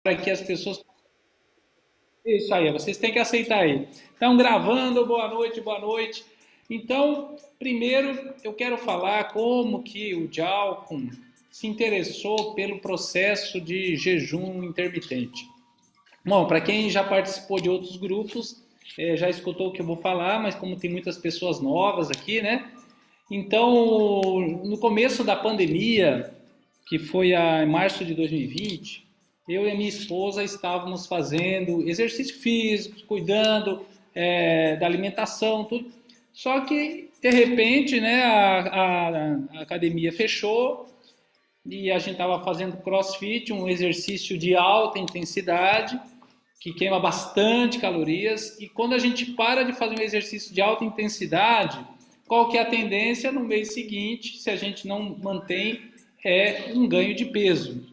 para que as pessoas. Isso aí, vocês têm que aceitar aí. Estão gravando, boa noite, boa noite. Então, primeiro eu quero falar como que o Jalcum se interessou pelo processo de jejum intermitente. Bom, para quem já participou de outros grupos, já escutou o que eu vou falar, mas como tem muitas pessoas novas aqui, né? Então, no começo da pandemia, que foi em março de 2020, eu e a minha esposa estávamos fazendo exercício físico, cuidando da alimentação, tudo. Só que, de repente, né, a academia fechou e a gente estava fazendo crossfit, um exercício de alta intensidade, que queima bastante calorias. E quando a gente para de fazer um exercício de alta intensidade, qual que é a tendência no mês seguinte, se a gente não mantém, é um ganho de peso.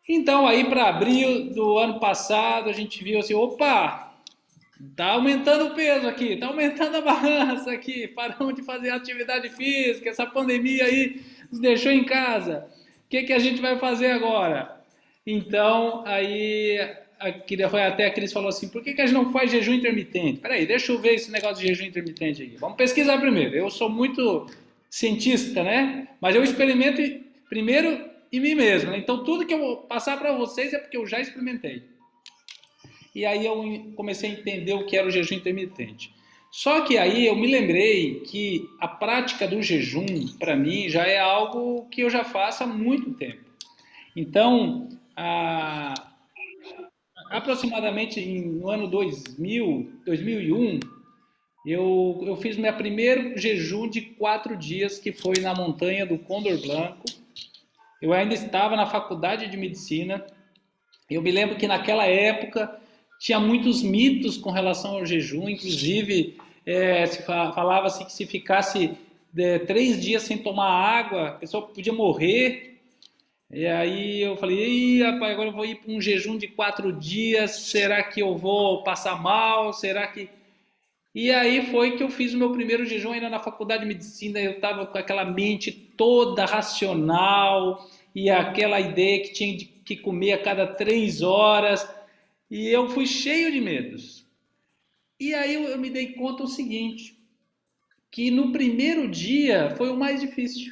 Então, aí para abril do ano passado, a gente viu assim, opa, tá aumentando o peso aqui, tá aumentando a balança aqui, paramos de fazer atividade física, essa pandemia aí nos deixou em casa. O que a gente vai fazer agora? Então, aí foi até a Cris falou assim, por que a gente não faz jejum intermitente? Peraí, deixa eu ver esse negócio de jejum intermitente aqui. Vamos pesquisar primeiro. Eu sou muito cientista, né? Mas eu experimento primeiro em mim mesmo. Né? Então, tudo que eu vou passar para vocês é porque eu já experimentei. E aí eu comecei a entender o que era o jejum intermitente. Só que aí eu me lembrei que a prática do jejum, para mim, já é algo que eu já faço há muito tempo. Então, aproximadamente no ano 2001, eu fiz meu primeiro jejum de 4 dias, que foi na montanha do Condor Blanco. Eu ainda estava na faculdade de medicina. Eu me lembro que naquela época tinha muitos mitos com relação ao jejum, inclusive se falava assim que se ficasse 3 dias sem tomar água, a pessoa podia morrer. E aí eu falei, rapaz, agora eu vou ir para um jejum de 4 dias, será que eu vou passar mal? Será que. E aí foi que eu fiz o meu primeiro jejum ainda na faculdade de medicina, eu estava com aquela mente toda racional e aquela ideia que tinha que comer a cada 3 horas, e eu fui cheio de medos. E aí eu me dei conta o seguinte, que no primeiro dia foi o mais difícil.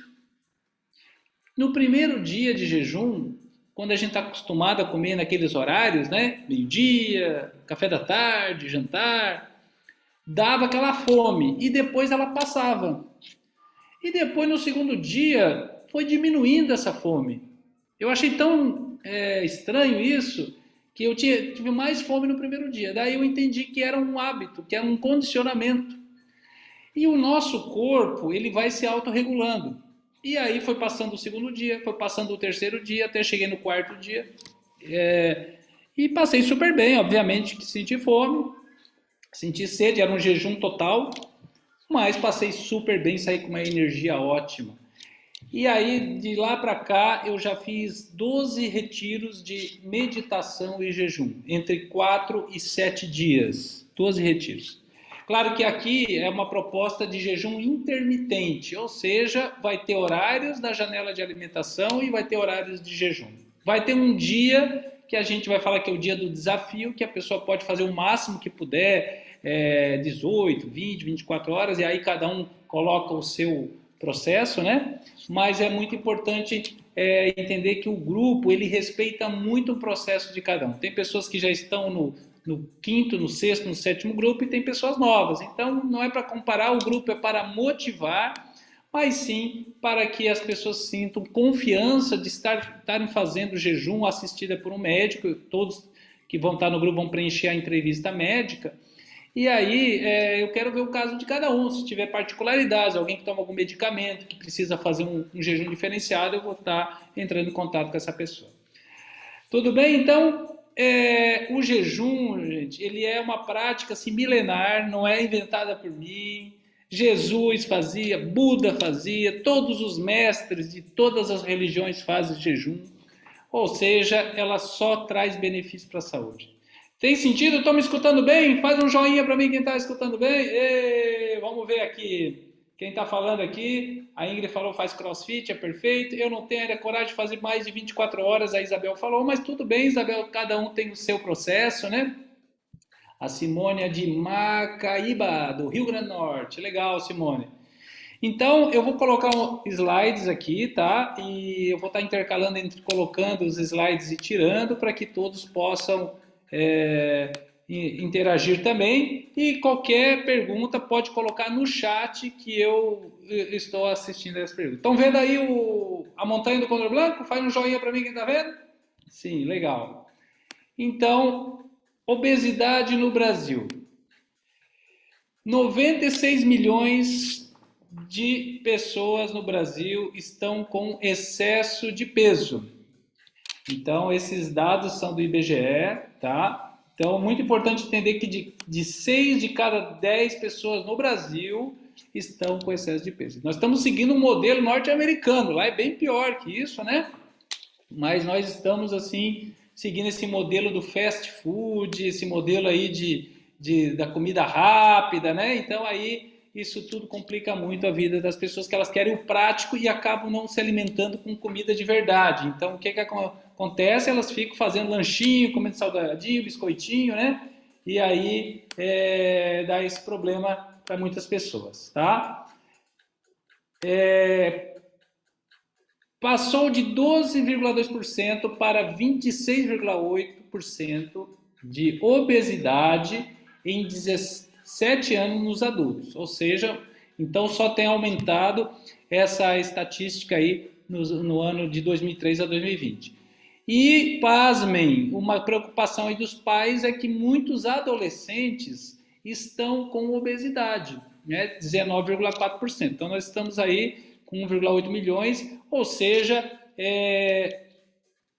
No primeiro dia de jejum, quando a gente está acostumado a comer naqueles horários, né? Meio-dia, café da tarde, jantar, dava aquela fome e depois ela passava. E depois no segundo dia foi diminuindo essa fome. Eu achei tão estranho isso que eu tive mais fome no primeiro dia. Daí eu entendi que era um hábito, que era um condicionamento. E o nosso corpo, ele vai se autorregulando. E aí foi passando o segundo dia, foi passando o terceiro dia, até cheguei no quarto dia. E passei super bem, obviamente que senti fome, senti sede, era um jejum total, mas passei super bem, saí com uma energia ótima. E aí, de lá para cá, eu já fiz 12 retiros de meditação e jejum, entre 4 e 7 dias. 12 retiros. Claro que aqui é uma proposta de jejum intermitente, ou seja, vai ter horários da janela de alimentação e vai ter horários de jejum. Vai ter um dia que a gente vai falar que é o dia do desafio, que a pessoa pode fazer o máximo que puder, 18, 20, 24 horas, e aí cada um coloca o seu processo, né? Mas é muito importante entender que o grupo ele respeita muito o processo de cada um. Tem pessoas que já estão no quinto, no sexto, no sétimo grupo e tem pessoas novas. Então não é para comparar, o grupo é para motivar, mas sim para que as pessoas sintam confiança de estarem fazendo jejum assistida por um médico. Todos que vão estar no grupo vão preencher a entrevista médica. E aí, eu quero ver o caso de cada um. Se tiver particularidades, alguém que toma algum medicamento, que precisa fazer um jejum diferenciado, eu vou estar entrando em contato com essa pessoa. Tudo bem? Então, o jejum, gente, ele é uma prática assim, milenar, não é inventada por mim. Jesus fazia, Buda fazia, todos os mestres de todas as religiões fazem jejum. Ou seja, ela só traz benefício para a saúde. Tem sentido? Estão me escutando bem? Faz um joinha para mim quem está escutando bem. Vamos ver aqui. Quem está falando aqui, a Ingrid falou faz crossfit, é perfeito. Eu não tenho ainda coragem de fazer mais de 24 horas, a Isabel falou, mas tudo bem, Isabel, cada um tem o seu processo, né? A Simone é de Macaíba, do Rio Grande do Norte. Legal, Simone. Então, eu vou colocar slides aqui, tá? E eu vou estar intercalando entre colocando os slides e tirando para que todos possam interagir também. E qualquer pergunta pode colocar no chat que eu estou assistindo essa pergunta. Estão vendo aí a montanha do Condor Blanco? Faz um joinha para mim, quem está vendo? Sim, legal. Então, obesidade no Brasil. 96 milhões de pessoas no Brasil estão com excesso de peso. Então, esses dados são do IBGE, tá? Então, muito importante entender que de 6 de cada 10 pessoas no Brasil estão com excesso de peso. Nós estamos seguindo um modelo norte-americano, lá é bem pior que isso, né? Mas nós estamos, assim, seguindo esse modelo do fast food, esse modelo aí da comida rápida, né? Então, aí, isso tudo complica muito a vida das pessoas, que elas querem o prático e acabam não se alimentando com comida de verdade. Então, o que acontece? Elas ficam fazendo lanchinho, comendo salgadinho, biscoitinho, né? E aí dá esse problema para muitas pessoas, tá? Passou de 12,2% para 26,8% de obesidade em 17 anos nos adultos. Ou seja, então só tem aumentado essa estatística aí no ano de 2003 a 2020. E, pasmem, uma preocupação aí dos pais é que muitos adolescentes estão com obesidade, né? 19,4%. Então, nós estamos aí com 1,8 milhões, ou seja,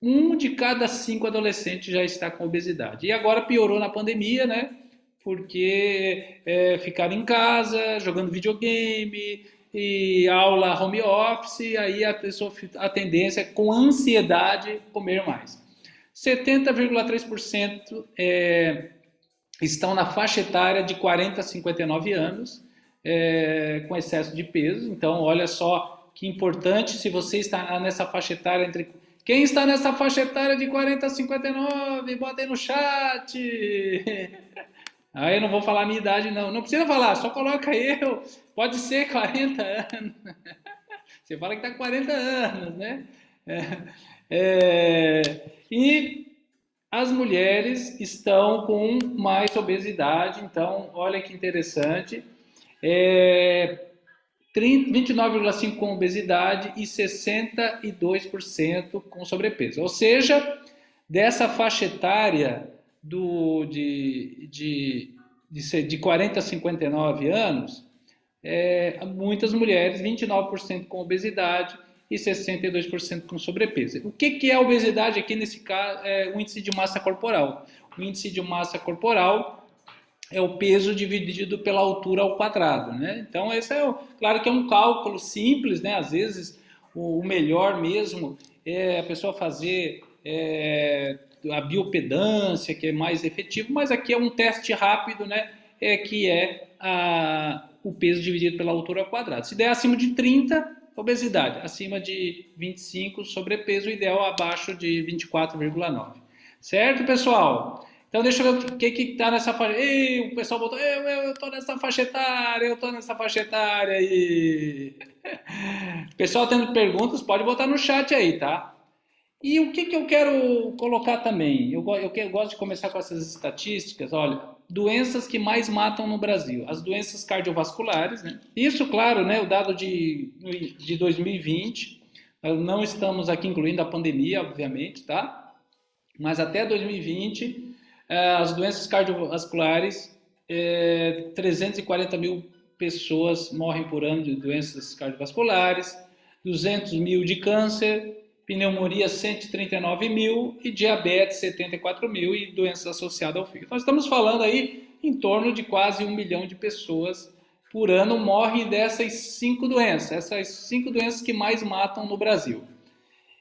1 de cada 5 adolescentes já está com obesidade. E agora piorou na pandemia, né? Porque ficaram em casa, jogando videogame, e aula home office, aí a tendência é, com ansiedade, comer mais. 70,3% estão na faixa etária de 40 a 59 anos, com excesso de peso. Então, olha só que importante, se você está nessa faixa etária entre... Quem está nessa faixa etária de 40 a 59, bota aí no chat. Aí eu não vou falar a minha idade, não. Não precisa falar, só coloca eu. Pode ser 40 anos. Você fala que está com 40 anos, né? E as mulheres estão com mais obesidade. Então, olha que interessante. 29,5% com obesidade e 62% com sobrepeso. Ou seja, dessa faixa etária de 40 a 59 anos, muitas mulheres, 29% com obesidade e 62% com sobrepeso. O que é a obesidade aqui nesse caso? É o índice de massa corporal. O índice de massa corporal é o peso dividido pela altura ao quadrado, né? Então, esse claro que é um cálculo simples, né? Às vezes, o melhor mesmo é a pessoa fazer a biopedância, que é mais efetivo, mas aqui é um teste rápido, né? Que é o peso dividido pela altura ao quadrado. Se der acima de 30, obesidade. Acima de 25, sobrepeso. O ideal abaixo de 24,9. Certo, pessoal? Então, deixa eu ver o que está nessa faixa. Ei, o pessoal botou, eu estou nessa faixa etária, eu estou nessa faixa etária. E... Pessoal tendo perguntas, pode botar no chat aí, tá? E o que eu quero colocar também? Eu gosto de começar com essas estatísticas. Olha, doenças que mais matam no Brasil. As doenças cardiovasculares, né? Isso, claro, né? O dado de 2020. Nós não estamos aqui incluindo a pandemia, obviamente, tá? Mas até 2020... as doenças cardiovasculares, 340 mil pessoas morrem por ano de doenças cardiovasculares, 200 mil de câncer, pneumonia 139 mil e diabetes 74 mil e doenças associadas ao fígado. Nós estamos falando aí em torno de quase 1 milhão de pessoas por ano morrem dessas 5 doenças, essas 5 doenças que mais matam no Brasil.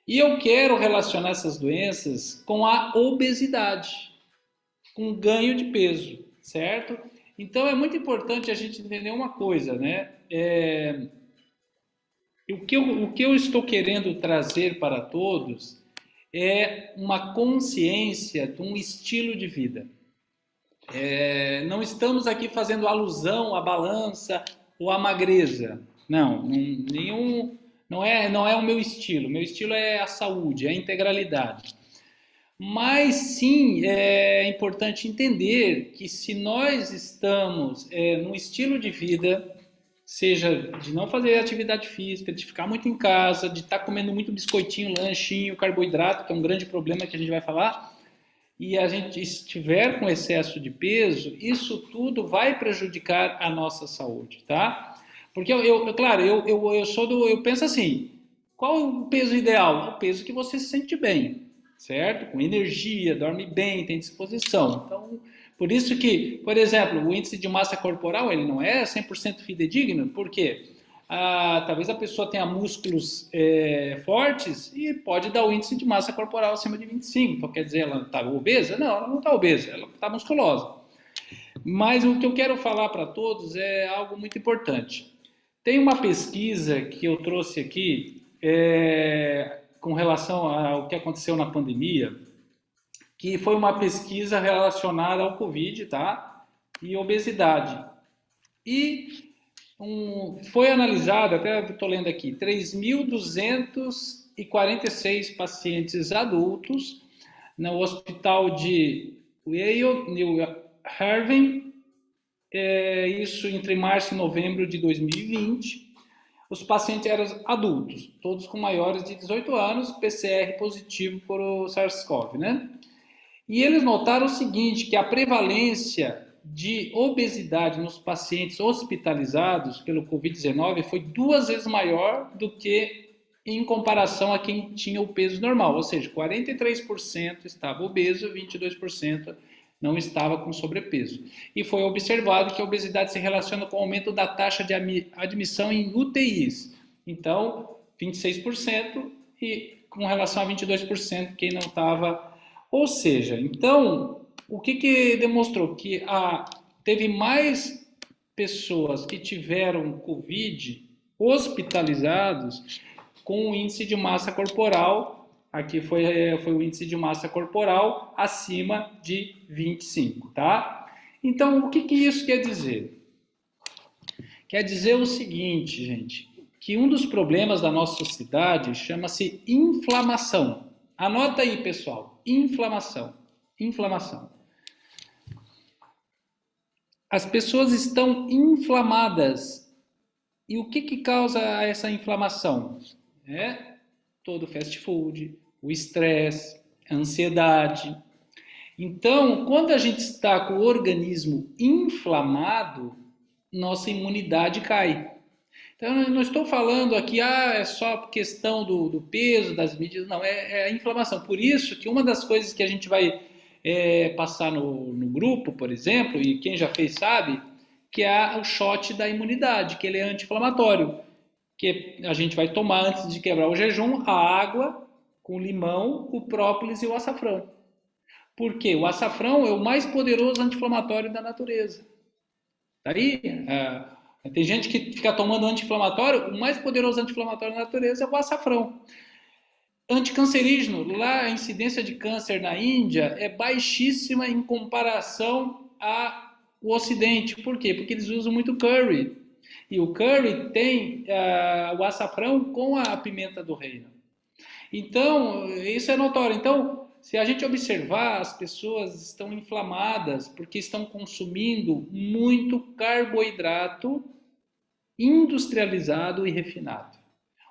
E eu quero relacionar essas doenças com a obesidade, com ganho de peso, certo? Então é muito importante a gente entender uma coisa, né? O que eu estou querendo trazer para todos é uma consciência de um estilo de vida. Não estamos aqui fazendo alusão à balança ou à magreza. Não é o meu estilo. Meu estilo é a saúde, é a integralidade. Mas sim, é importante entender que se nós estamos num estilo de vida, seja de não fazer atividade física, de ficar muito em casa, de estar comendo muito biscoitinho, lanchinho, carboidrato, que é um grande problema que a gente vai falar, e a gente estiver com excesso de peso, isso tudo vai prejudicar a nossa saúde, tá? Porque claro, eu penso assim, qual é o peso ideal? É o peso que você se sente bem, certo? Com energia, dorme bem, tem disposição. Então, por isso que, por exemplo, o índice de massa corporal, ele não é 100% fidedigno, por quê? Talvez a pessoa tenha músculos fortes e pode dar o índice de massa corporal acima de 25. Então, quer dizer, ela está obesa? Não, ela não está obesa, ela está musculosa. Mas o que eu quero falar para todos é algo muito importante. Tem uma pesquisa que eu trouxe aqui com relação ao que aconteceu na pandemia, que foi uma pesquisa relacionada ao Covid, tá? E obesidade. E foi analisado, até estou lendo aqui, 3.246 pacientes adultos no hospital de Weill, New Haven, isso entre março e novembro de 2020. Os pacientes eram adultos, todos com maiores de 18 anos, PCR positivo por o SARS-CoV, né? E eles notaram o seguinte, que a prevalência de obesidade nos pacientes hospitalizados pelo Covid-19 foi 2 vezes maior do que em comparação a quem tinha o peso normal, ou seja, 43% estava obeso, 22% não estava com sobrepeso. E foi observado que a obesidade se relaciona com o aumento da taxa de admissão em UTIs. Então, 26% e com relação a 22% quem não estava. Ou seja, então, o que demonstrou? Que teve mais pessoas que tiveram Covid hospitalizados com o índice de massa corporal, aqui foi o índice de massa corporal acima de 25, tá? Então, o que isso quer dizer? Quer dizer o seguinte, gente, que um dos problemas da nossa sociedade chama-se inflamação. Anota aí, pessoal, inflamação. As pessoas estão inflamadas. E o que causa essa inflamação? Todo fast food, o estresse, a ansiedade. Então, quando a gente está com o organismo inflamado, nossa imunidade cai. Então, eu não estou falando aqui, é só questão do peso, das medidas, não, é a inflamação. Por isso que uma das coisas que a gente vai passar no grupo, por exemplo, e quem já fez sabe, que é o shot da imunidade, que ele é anti-inflamatório, que a gente vai tomar antes de quebrar o jejum, a água com limão, o própolis e o açafrão. Por quê? O açafrão é o mais poderoso anti-inflamatório da natureza. Daí, tem gente que fica tomando anti-inflamatório, o mais poderoso anti-inflamatório da natureza é o açafrão. Anticancerígeno, lá a incidência de câncer na Índia é baixíssima em comparação ao Ocidente. Por quê? Porque eles usam muito curry. E o curry tem o açafrão com a pimenta do reino. Então, isso é notório. Então, se a gente observar, as pessoas estão inflamadas porque estão consumindo muito carboidrato industrializado e refinado.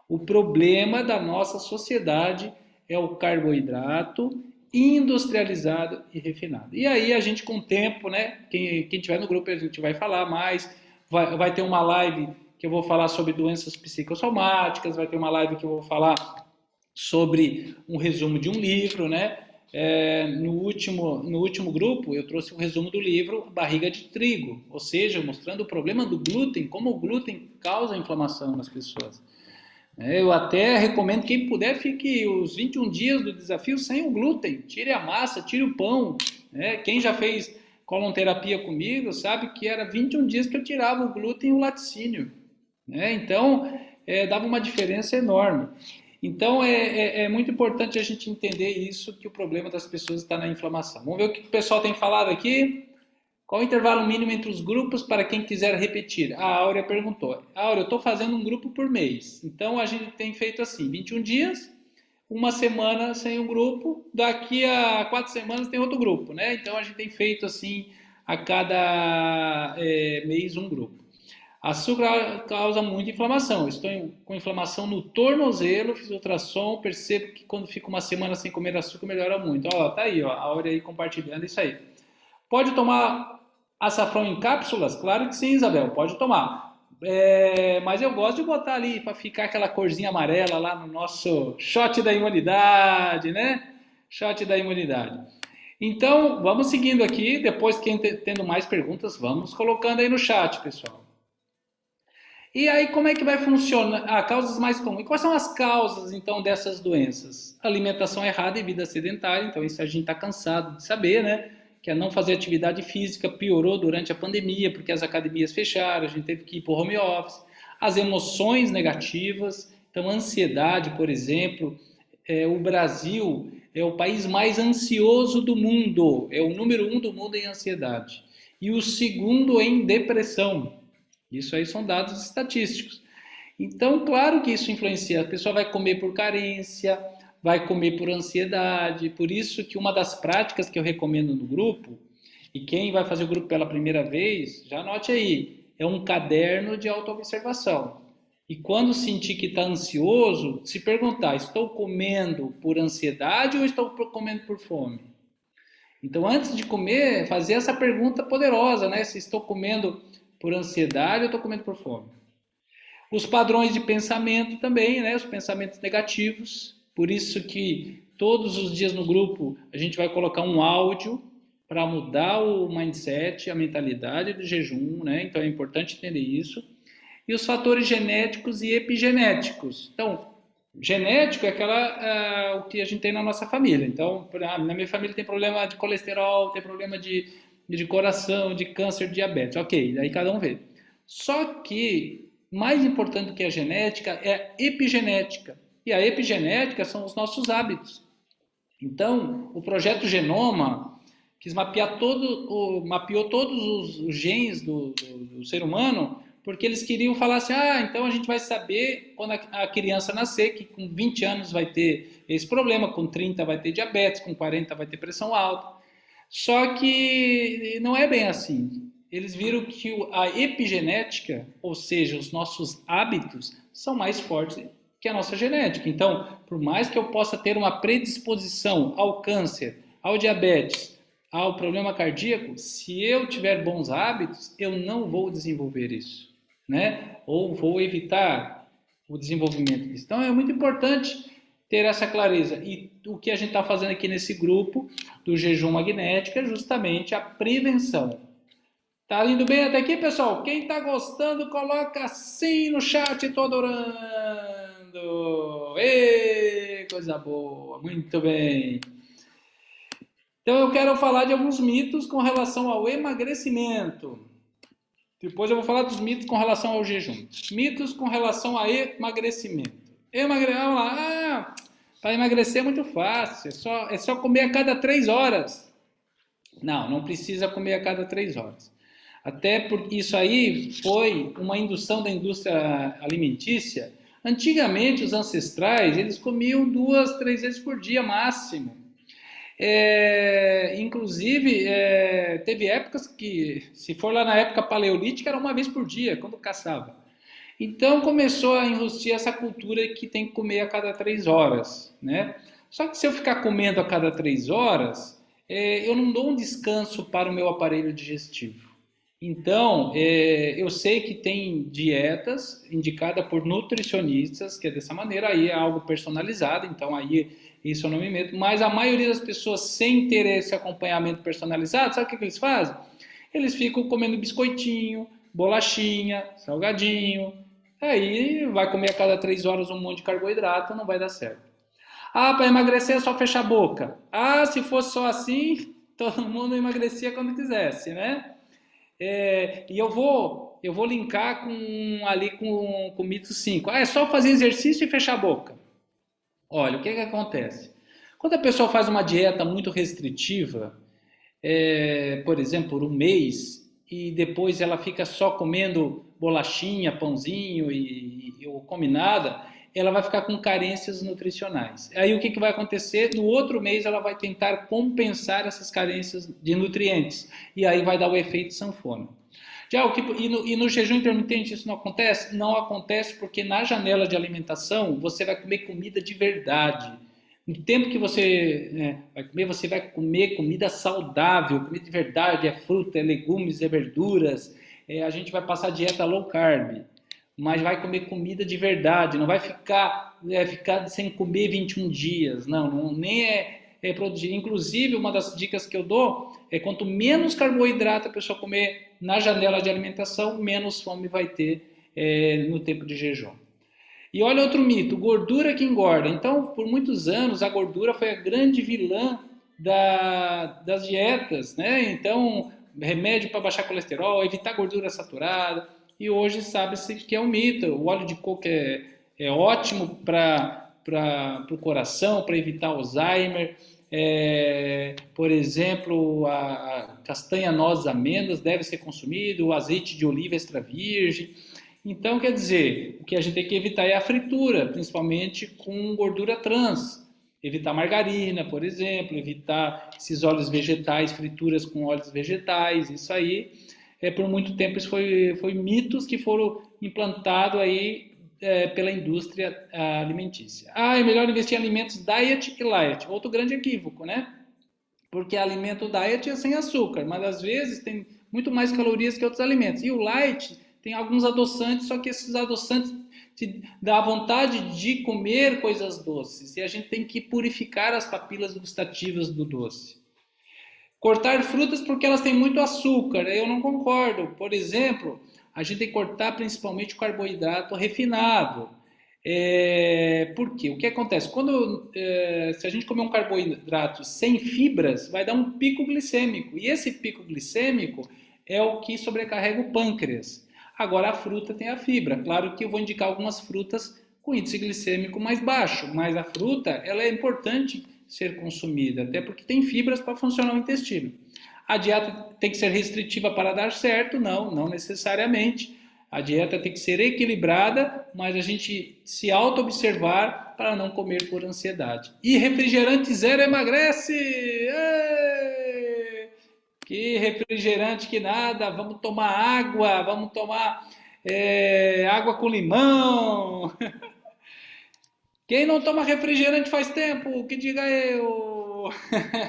O problema da nossa sociedade é o carboidrato industrializado e refinado. E aí a gente com o tempo, né, quem tiver no grupo a gente vai falar mais, vai ter uma live que eu vou falar sobre doenças psicossomáticas, vai ter uma live que eu vou falar sobre um resumo de um livro, né? No último grupo eu trouxe um resumo do livro Barriga de Trigo, ou seja, mostrando o problema do glúten, como o glúten causa inflamação nas pessoas. Eu até recomendo, quem puder, fique os 21 dias do desafio sem o glúten, tire a massa, tire o pão. Quem já fez colonterapia comigo sabe que era 21 dias que eu tirava o glúten e o laticínio. né? Então, dava uma diferença enorme. Então, é muito importante a gente entender isso, que o problema das pessoas está na inflamação. Vamos ver o que o pessoal tem falado aqui. Qual o intervalo mínimo entre os grupos para quem quiser repetir? A Áurea perguntou. Áurea, eu estou fazendo um grupo por mês. Então, a gente tem feito assim, 21 dias, uma semana sem um grupo, daqui a 4 semanas tem outro grupo, né? Então, a gente tem feito assim, a cada mês um grupo. Açúcar causa muita inflamação. Eu estou com inflamação no tornozelo, fiz ultrassom, percebo que quando fico uma semana sem comer açúcar melhora muito. Ó, tá aí, ó, a Áurea aí compartilhando isso aí. Pode tomar açafrão em cápsulas? Claro que sim, Isabel, pode tomar. Mas eu gosto de botar ali para ficar aquela corzinha amarela lá no nosso shot da imunidade, né? Shot da imunidade. Então, vamos seguindo aqui. Depois, quem tendo mais perguntas, vamos colocando aí no chat, pessoal. E aí, como é que vai funcionar? Causas mais comuns. E quais são as causas, então, dessas doenças? Alimentação errada e vida sedentária. Então, isso a gente está cansado de saber, né? Que a não fazer atividade física piorou durante a pandemia, porque as academias fecharam, a gente teve que ir para o home office. As emoções negativas. Então, ansiedade, por exemplo. O Brasil é o país mais ansioso do mundo. É o número 1 do mundo em ansiedade. E o segundo em depressão. Isso aí são dados estatísticos. Então, claro que isso influencia. A pessoa vai comer por carência, vai comer por ansiedade. Por isso que uma das práticas que eu recomendo no grupo, e quem vai fazer o grupo pela primeira vez, já anote aí, é um caderno de autoobservação. E quando sentir que está ansioso, se perguntar, estou comendo por ansiedade ou estou comendo por fome? Então, antes de comer, fazer essa pergunta poderosa, né? Se estou comendo por ansiedade ou estou comendo por fome? Os padrões de pensamento também, né? Os pensamentos negativos. Por isso que todos os dias no grupo a gente vai colocar um áudio para mudar o mindset, a mentalidade do jejum, né? Então é importante entender isso. E os fatores genéticos e epigenéticos. Então, genético é o que a gente tem na nossa família. Então, na minha família tem problema de colesterol, tem problema de coração, de câncer, de diabetes. Ok, daí cada um vê. Só que mais importante do que a genética é a epigenética. E a epigenética são os nossos hábitos. Então, o projeto Genoma quis mapeou todos os genes do ser humano, porque eles queriam falar assim, então a gente vai saber quando a criança nascer, que com 20 anos vai ter esse problema, com 30 vai ter diabetes, com 40 vai ter pressão alta. Só que não é bem assim. Eles viram que a epigenética, ou seja, os nossos hábitos, são mais fortes que a nossa genética. Então, por mais que eu possa ter uma predisposição ao câncer, ao diabetes, ao problema cardíaco, se eu tiver bons hábitos, eu não vou desenvolver isso, né? Ou vou evitar o desenvolvimento disso. Então, é muito importante ter essa clareza. E o que a gente está fazendo aqui nesse grupo do jejum magnético é justamente a prevenção. Tá indo bem até aqui, pessoal? Quem está gostando, coloca sim no chat, tô adorando. Ê, coisa boa, muito bem. Então eu quero falar de alguns mitos com relação ao emagrecimento. Depois eu vou falar dos mitos com relação ao jejum. Mitos com relação a emagrecimento. Vamos lá. Para emagrecer é muito fácil. É só comer a cada 3 horas. Não precisa comer a cada 3 horas. Até porque isso aí foi uma indução da indústria alimentícia. Antigamente, os ancestrais, eles comiam 2, 3 vezes por dia máximo. Inclusive, teve épocas que, se for lá na época paleolítica, era uma vez por dia, quando caçava. Então começou a enrostir essa cultura que tem que comer a cada 3 horas, né? Só que se eu ficar comendo a cada 3 horas, eu não dou um descanso para o meu aparelho digestivo. Então, eu sei que tem dietas indicadas por nutricionistas, que é dessa maneira, aí é algo personalizado, então aí isso eu não me meto, mas a maioria das pessoas sem ter esse acompanhamento personalizado, sabe o que eles fazem? Eles ficam comendo biscoitinho, bolachinha, salgadinho, aí vai comer a cada 3 horas um monte de carboidrato, não vai dar certo. Para emagrecer é só fechar a boca. Se fosse só assim, todo mundo emagrecia quando quisesse, né? E eu vou eu vou linkar ali com o mito 5. Ah, é só fazer exercício e fechar a boca. Olha, o que acontece? Quando a pessoa faz uma dieta muito restritiva, por exemplo, por um mês, e depois ela fica só comendo bolachinha, pãozinho ou come nada, ela vai ficar com carências nutricionais. Aí o que vai acontecer? No outro mês ela vai tentar compensar essas carências de nutrientes, e aí vai dar o efeito sanfona. E no jejum intermitente isso não acontece? Não acontece porque na janela de alimentação você vai comer comida de verdade. No tempo que você vai comer comida saudável, comida de verdade, é fruta, é legumes, é verduras. A gente vai passar dieta low carb, mas vai comer comida de verdade, não vai ficar sem comer 21 dias, nem é produzir. Inclusive, uma das dicas que eu dou é quanto menos carboidrato a pessoa comer na janela de alimentação, menos fome vai ter no tempo de jejum. E olha outro mito, gordura que engorda. Então, por muitos anos, a gordura foi a grande vilã das dietas, né? Então, remédio para baixar colesterol, evitar gordura saturada. E hoje sabe-se que é um mito. O óleo de coco é ótimo para o coração, para evitar Alzheimer. Por exemplo, a castanha, noz, amêndoas deve ser consumido, o azeite de oliva extra virgem. Então, quer dizer, o que a gente tem que evitar é a fritura, principalmente com gordura trans. Evitar margarina, por exemplo, evitar esses óleos vegetais, frituras com óleos vegetais, isso aí, por muito tempo isso foi mitos que foram implantados aí pela indústria alimentícia. É melhor investir em alimentos diet e light, outro grande equívoco, né? Porque alimento diet é sem açúcar, mas às vezes tem muito mais calorias que outros alimentos. E o light tem alguns adoçantes, só que esses adoçantes te dá vontade de comer coisas doces. E a gente tem que purificar as papilas gustativas do doce. Cortar frutas porque elas têm muito açúcar. Eu não concordo. Por exemplo, a gente tem que cortar principalmente o carboidrato refinado. Por quê? O que acontece? Se a gente comer um carboidrato sem fibras, vai dar um pico glicêmico. E esse pico glicêmico é o que sobrecarrega o pâncreas. Agora, a fruta tem a fibra. Claro que eu vou indicar algumas frutas com índice glicêmico mais baixo, mas a fruta ela é importante ser consumida, até porque tem fibras para funcionar o intestino. A dieta tem que ser restritiva para dar certo? Não necessariamente. A dieta tem que ser equilibrada, mas a gente se auto-observar para não comer por ansiedade. E refrigerante zero emagrece! Que refrigerante que nada, vamos tomar água, vamos tomar água com limão. Quem não toma refrigerante faz tempo, que diga eu.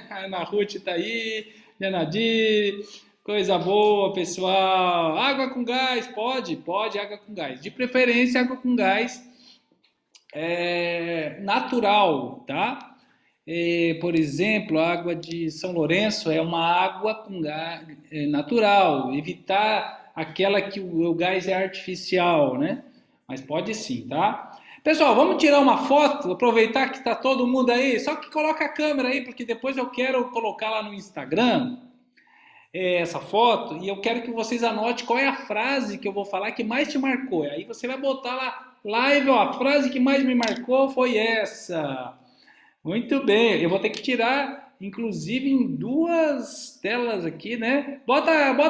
A Ana Ruth tá aí, Janadir, coisa boa, pessoal. Água com gás, pode, água com gás. De preferência, água com gás natural, tá? Por exemplo, a água de São Lourenço é uma água com gás natural, evitar aquela que o gás é artificial, né? Mas pode sim, tá? Pessoal, vamos tirar uma foto, aproveitar que está todo mundo aí, só que coloca a câmera aí, porque depois eu quero colocar lá no Instagram essa foto e eu quero que vocês anotem qual é a frase que eu vou falar que mais te marcou. Aí você vai botar lá, live, ó, a frase que mais me marcou foi essa. Muito bem, eu vou ter que tirar, inclusive, em duas telas aqui, né? Bota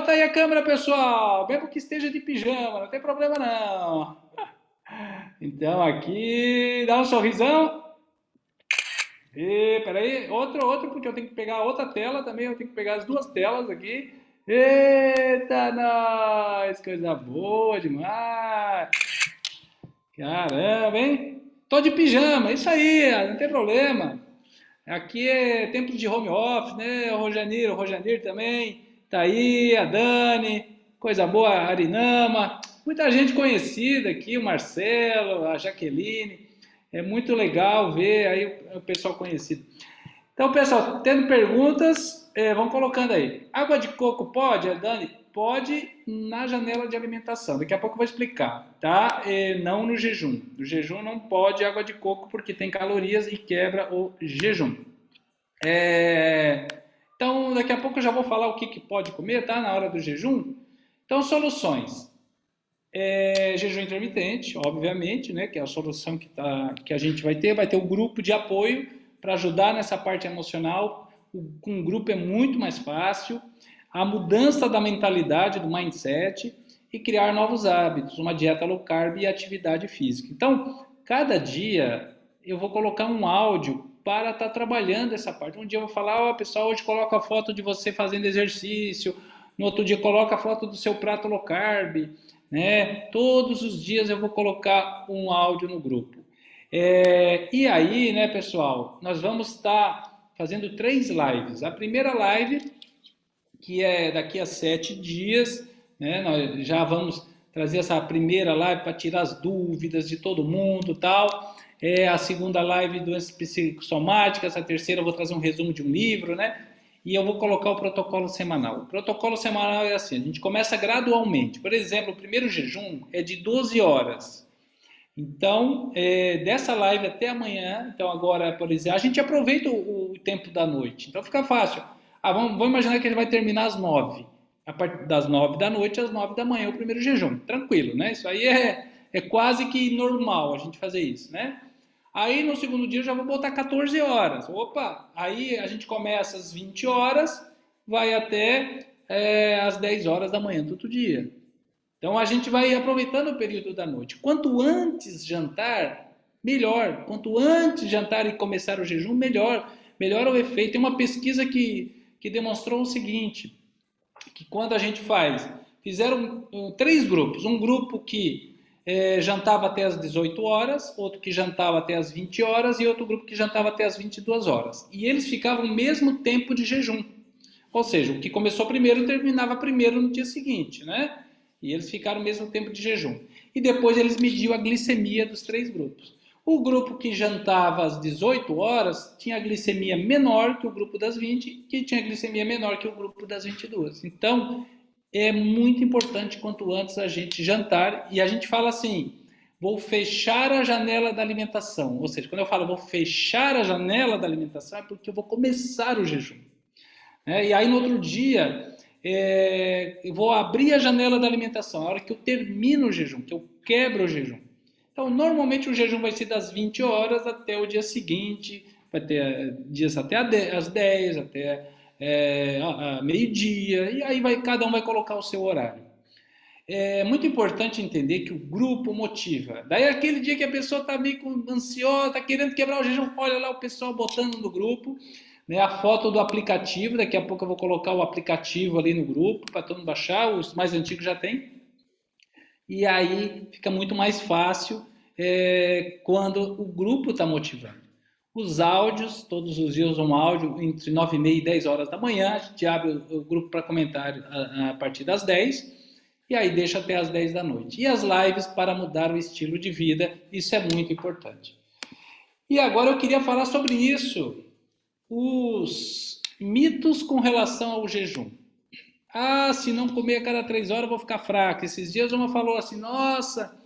aí a câmera, pessoal, mesmo que esteja de pijama, não tem problema não. Então, aqui, dá um sorrisão. Peraí, outro, porque eu tenho que pegar outra tela também, eu tenho que pegar as duas telas aqui. Eita, nós, coisa boa demais. Caramba, hein? Tô de pijama, isso aí, não tem problema. Aqui é tempo de home office, né? O Rojanir também tá aí, a Dani, coisa boa, a Arinama, muita gente conhecida aqui, o Marcelo, a Jaqueline. É muito legal ver aí o pessoal conhecido. Então, pessoal, tendo perguntas, vão colocando aí. Água de coco pode, Dani? Pode na janela de alimentação. Daqui a pouco eu vou explicar, tá? Não no jejum. No jejum não pode água de coco porque tem calorias e quebra o jejum. Então, daqui a pouco eu já vou falar o que pode comer, tá? Na hora do jejum. Então, soluções. Jejum intermitente, obviamente, né, que é a solução que a gente vai ter um grupo de apoio para ajudar nessa parte emocional. Com um grupo é muito mais fácil. A mudança da mentalidade, do mindset e criar novos hábitos, uma dieta low carb e atividade física. Então, cada dia eu vou colocar um áudio para estar trabalhando essa parte. Um dia eu vou falar, pessoal, hoje coloca a foto de você fazendo exercício, no outro dia coloca a foto do seu prato low carb, né? Todos os dias eu vou colocar um áudio no grupo. E aí, né, pessoal, nós vamos estar fazendo 3 lives. A primeira live, que é daqui a 7 dias, né? Nós já vamos trazer essa primeira live para tirar as dúvidas de todo mundo e tal. A segunda live doenças psicossomáticas, a terceira eu vou trazer um resumo de um livro, né? E eu vou colocar o protocolo semanal. O protocolo semanal é assim, a gente começa gradualmente. Por exemplo, o primeiro jejum é de 12 horas. Então, dessa live até amanhã, então agora, por exemplo, a gente aproveita o tempo da noite. Então fica fácil. Vamos imaginar que ele vai terminar às 9. A partir das 9 da noite às 9 da manhã, o primeiro jejum. Tranquilo, né? Isso aí é quase que normal a gente fazer isso, né? Aí no segundo dia eu já vou botar 14 horas. Opa, aí a gente começa às 20 horas, vai até às 10 horas da manhã, todo dia. Então a gente vai aproveitando o período da noite. Quanto antes jantar, melhor. Quanto antes jantar e começar o jejum, melhor. Melhor o efeito. Tem uma pesquisa que demonstrou o seguinte, que quando a gente fizeram 3 grupos. Um grupo que jantava até as 18 horas, outro que jantava até as 20 horas e outro grupo que jantava até as 22 horas. E eles ficavam o mesmo tempo de jejum. Ou seja, o que começou primeiro terminava primeiro no dia seguinte, né? E eles ficaram o mesmo tempo de jejum. E depois eles mediam a glicemia dos 3 grupos. O grupo que jantava às 18 horas tinha a glicemia menor que o grupo das 20, que tinha a glicemia menor que o grupo das 22. Então, é muito importante quanto antes a gente jantar. E a gente fala assim, vou fechar a janela da alimentação. Ou seja, quando eu falo vou fechar a janela da alimentação, é porque eu vou começar o jejum. E aí no outro dia, eu vou abrir a janela da alimentação, a hora que eu termino o jejum, que eu quebro o jejum. Então, normalmente o jejum vai ser das 20 horas até o dia seguinte, vai ter dias até às 10, até meio-dia, e aí cada um vai colocar o seu horário. É muito importante entender que o grupo motiva. Daí aquele dia que a pessoa está meio ansiosa, está querendo quebrar o jejum, olha lá o pessoal botando no grupo, né, a foto do aplicativo, daqui a pouco eu vou colocar o aplicativo ali no grupo para todo mundo baixar, os mais antigos já tem. E aí fica muito mais fácil quando o grupo está motivando. Os áudios, todos os dias um áudio entre 9h30 e 10 horas da manhã, a gente abre o grupo para comentário a partir das 10 e aí deixa até as 10 da noite. E as lives para mudar o estilo de vida, isso é muito importante. E agora eu queria falar sobre isso, os mitos com relação ao jejum. Se não comer a cada 3 horas eu vou ficar fraco. Esses dias uma falou assim, nossa,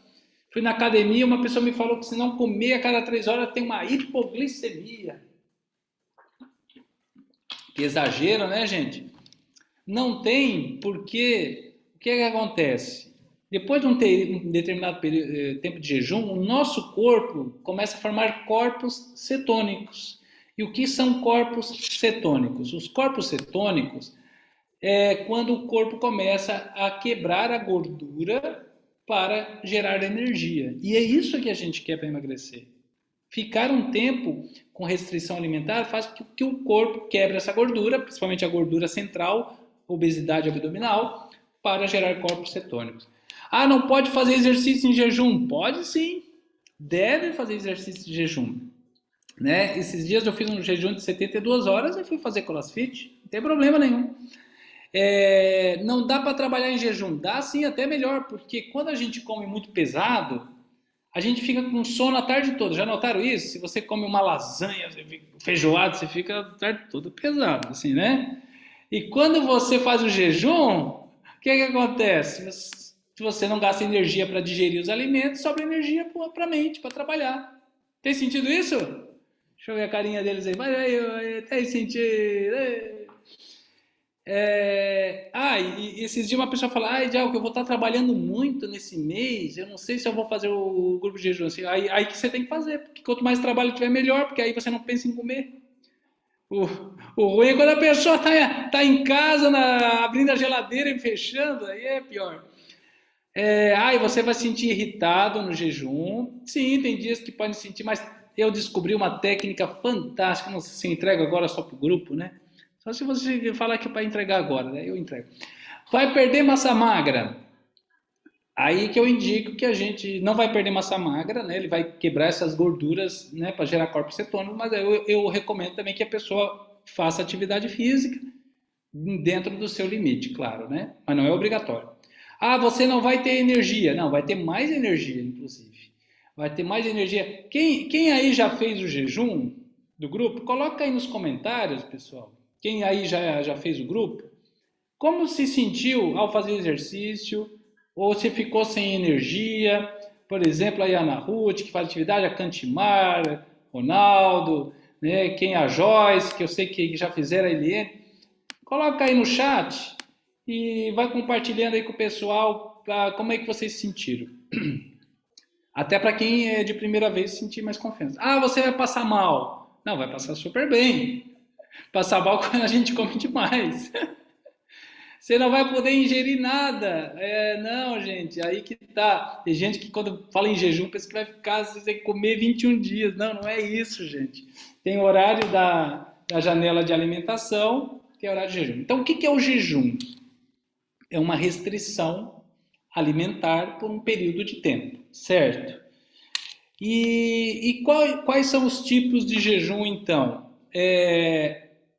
fui na academia, uma pessoa me falou que se não comer a cada 3 horas tem uma hipoglicemia. Que exagero, né, gente? Não tem, porque o que acontece? Depois de um determinado tempo de jejum, o nosso corpo começa a formar corpos cetônicos. E o que são corpos cetônicos? Os corpos cetônicos é quando o corpo começa a quebrar a gordura para gerar energia. E é isso que a gente quer para emagrecer. Ficar um tempo com restrição alimentar faz com que o corpo quebre essa gordura, principalmente a gordura central, obesidade abdominal, para gerar corpos cetônicos. Não pode fazer exercício em jejum? Pode sim. Deve fazer exercício em jejum. Né? Esses dias eu fiz um jejum de 72 horas e fui fazer crossfit. Não tem problema nenhum. Não dá para trabalhar em jejum? Dá sim, até melhor, porque quando a gente come muito pesado, a gente fica com sono a tarde toda. Já notaram isso? Se você come uma lasanha, feijoada, você fica a tarde toda pesado, assim, né? E quando você faz o jejum, o que acontece? Se você não gasta energia para digerir os alimentos, sobra energia para a mente, para trabalhar. Tem sentido isso? Deixa eu ver a carinha deles aí. Vai aí, tem sentido. E esses dias uma pessoa fala, Diago, que eu vou estar trabalhando muito nesse mês, eu não sei se eu vou fazer o grupo de jejum. Assim, aí que você tem que fazer, porque quanto mais trabalho tiver, melhor, porque aí você não pensa em comer. O, o ruim é quando a pessoa tá em casa, abrindo a geladeira e fechando, aí é pior. E você vai se sentir irritado no jejum. Sim, tem dias que pode sentir, mas eu descobri uma técnica fantástica. Não sei se entrega agora só para o grupo, né? Só se você falar que é para entregar agora, né? Eu entrego. Vai perder massa magra. Aí que eu indico que a gente não vai perder massa magra, né? Ele vai quebrar essas gorduras, né, para gerar corpos cetônicos, mas eu recomendo também que a pessoa faça atividade física dentro do seu limite, claro, né? Mas não é obrigatório. Você não vai ter energia. Não, vai ter mais energia, inclusive. Vai ter mais energia. Quem aí já fez o jejum do grupo? Coloca aí nos comentários, pessoal. Quem aí já fez o grupo? Como se sentiu ao fazer exercício? Ou se ficou sem energia? Por exemplo, aí a Ana Ruth, que faz atividade, a Cantimar, Ronaldo, né? Quem é a Joyce, que eu sei que já fizeram a Eliane. Coloca aí no chat e vai compartilhando aí com o pessoal como é que vocês se sentiram. Até para quem é de primeira vez sentir mais confiança. Você vai passar mal. Não, vai passar super bem. Passar mal quando a gente come demais. Você não vai poder ingerir nada. Não, gente, aí que tá. Tem gente que quando fala em jejum pensa que vai ficar, você tem que comer 21 dias. Não, não é isso, gente. Tem horário da janela de alimentação, tem horário de jejum. Então, o que é o jejum? É uma restrição alimentar por um período de tempo, certo? Quais são os tipos de jejum, então?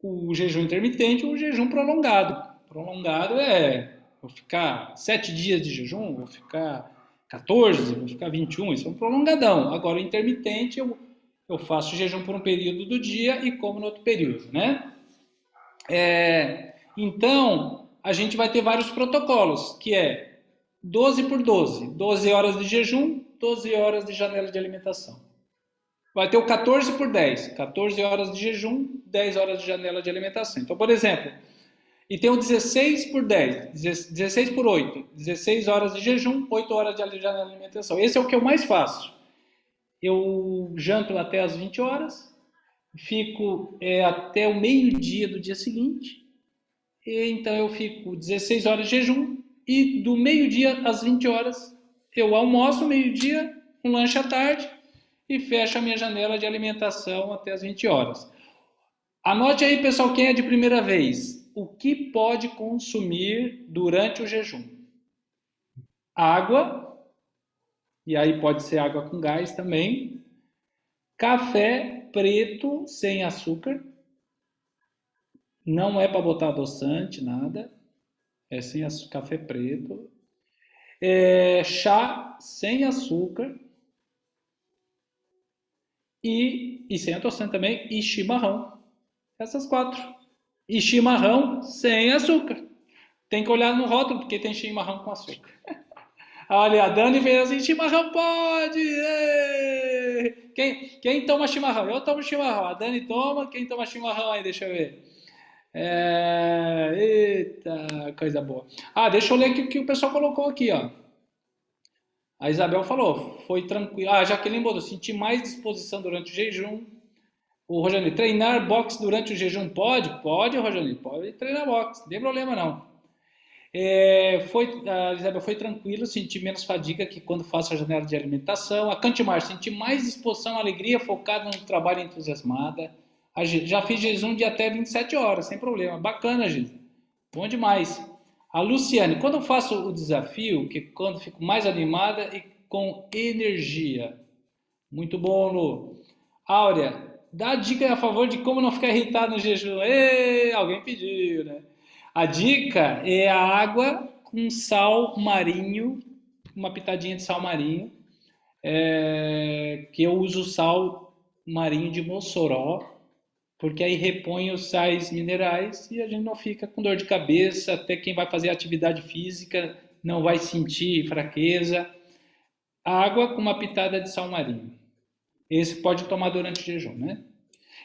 O jejum intermitente ou o jejum prolongado. Prolongado vou ficar 7 dias de jejum, vou ficar 14, vou ficar 21, isso é um prolongadão. Agora, o intermitente, eu faço jejum por um período do dia e como no outro período, né? Então, a gente vai ter vários protocolos, que é 12 por 12, 12 horas de jejum, 12 horas de janela de alimentação. Vai ter o 14 por 10, 14 horas de jejum, 10 horas de janela de alimentação. Então, por exemplo, e tem o 16 por 10, 16 por 8, 16 horas de jejum, 8 horas de janela de alimentação. Esse é o que eu mais faço. Eu janto até as 20 horas, fico até o meio-dia do dia seguinte, então eu fico 16 horas de jejum e do meio-dia às 20 horas eu almoço meio-dia, um lanche à tarde e fecho a minha janela de alimentação até as 20 horas. Anote aí, pessoal, quem é de primeira vez. O que pode consumir durante o jejum? Água, e aí pode ser água com gás também. Café preto sem açúcar. Não é para botar adoçante, nada. É sem açúcar, café preto. Chá sem açúcar. E sem adoçante também. E chimarrão. Essas 4. E chimarrão sem açúcar. Tem que olhar no rótulo, porque tem chimarrão com açúcar. Olha, a Dani fez assim, chimarrão pode! Quem toma chimarrão? Eu tomo chimarrão. A Dani toma, quem toma chimarrão aí? Deixa eu ver. Eita, coisa boa. Deixa eu ler o que o pessoal colocou aqui, ó. A Isabel falou, foi tranquilo. A Jaqueline botou, senti mais disposição durante o jejum. O Rojane, treinar boxe durante o jejum pode? Pode, Rojane, pode treinar boxe, não tem problema não. A Isabel foi tranquilo, senti menos fadiga que quando faço a janela de alimentação. A Cantimar, senti mais disposição, alegria, focada no trabalho, entusiasmada. Já fiz jejum de até 27 horas, sem problema. Bacana, Gisa. Bom demais. A Luciane, quando eu faço o desafio, que quando fico mais animada e com energia. Muito bom, Lu. Áurea, dá dica a favor de como não ficar irritado no jejum. Alguém pediu, né? A dica é a água com sal marinho, uma pitadinha de sal marinho, que eu uso sal marinho de Mossoró, porque aí repõe os sais minerais e a gente não fica com dor de cabeça, até quem vai fazer atividade física não vai sentir fraqueza. Água com uma pitada de sal marinho. Esse pode tomar durante o jejum, né?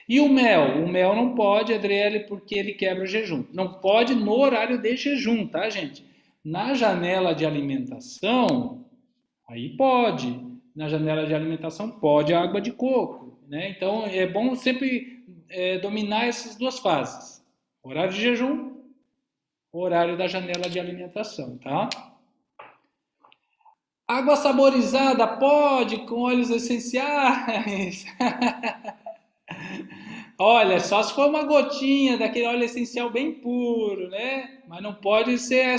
E o mel não pode, Adriele, porque ele quebra o jejum. Não pode no horário de jejum, tá, gente? Na janela de alimentação, aí pode. Na janela de alimentação pode a água de coco, né? Então é bom sempre dominar essas duas fases: horário de jejum, horário da janela de alimentação, tá? Água saborizada pode com óleos essenciais. Olha, só se for uma gotinha daquele óleo essencial bem puro, né? Mas não pode ser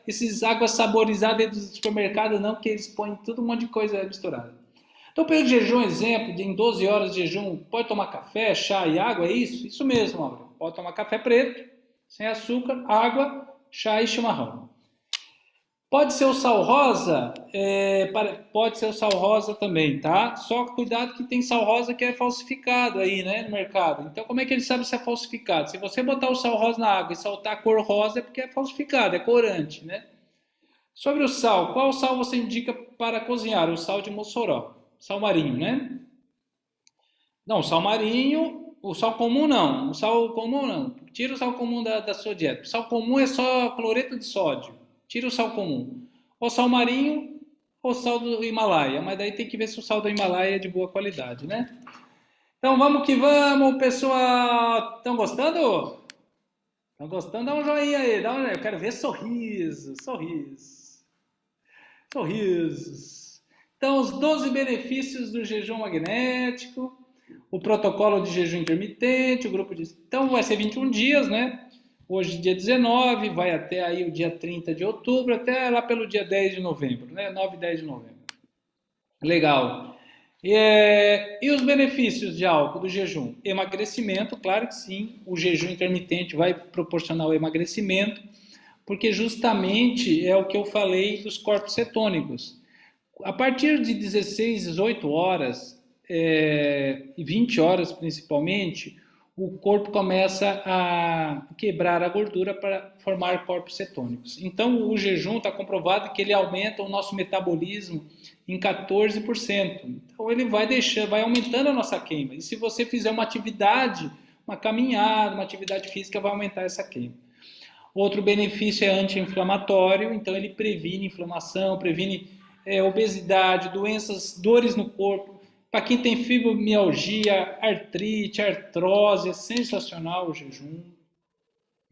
esses águas saborizadas do supermercado, não, que eles põem tudo um monte de coisa misturada. Então, período de jejum, exemplo, em 12 horas de jejum, pode tomar café, chá e água, é isso? Isso mesmo, Mauro. Pode tomar café preto, sem açúcar, água, chá e chimarrão. Pode ser o sal rosa? Pode ser o sal rosa também, tá? Só cuidado que tem sal rosa que é falsificado aí, né, no mercado. Então, como é que ele sabe se é falsificado? Se você botar o sal rosa na água e soltar a cor rosa, é porque é falsificado, é corante, né? Sobre o sal, qual sal você indica para cozinhar? O sal de Mossoró, sal marinho, né? Não, sal marinho, o sal comum não. O sal comum não. Tira o sal comum da sua dieta. O sal comum é só cloreto de sódio. Tira o sal comum. Ou sal marinho ou sal do Himalaia. Mas daí tem que ver se o sal do Himalaia é de boa qualidade, né? Então vamos que vamos, pessoal. Estão gostando? Estão gostando? Dá um joinha aí. Dá um joinha. Eu quero ver sorrisos, sorrisos, sorrisos. Então, os 12 benefícios do jejum magnético, o protocolo de jejum intermitente, o grupo de... Então, vai ser 21 dias, né? Hoje, dia 19, vai até aí o dia 30 de outubro, até lá pelo dia 10 de novembro, né? 9 e 10 de novembro. Legal. E os benefícios de álcool do jejum? Emagrecimento, claro que sim. O jejum intermitente vai proporcionar o emagrecimento, porque justamente é o que eu falei dos corpos cetônicos. A partir de 16, 18 horas, e 20 horas principalmente, o corpo começa a quebrar a gordura para formar corpos cetônicos. Então, o jejum está comprovado que ele aumenta o nosso metabolismo em 14%. Então, ele vai aumentando a nossa queima. E se você fizer uma atividade, uma caminhada, uma atividade física, vai aumentar essa queima. Outro benefício é anti-inflamatório, então ele previne inflamação, previne obesidade, doenças, dores no corpo. Para quem tem fibromialgia, artrite, artrose, é sensacional o jejum.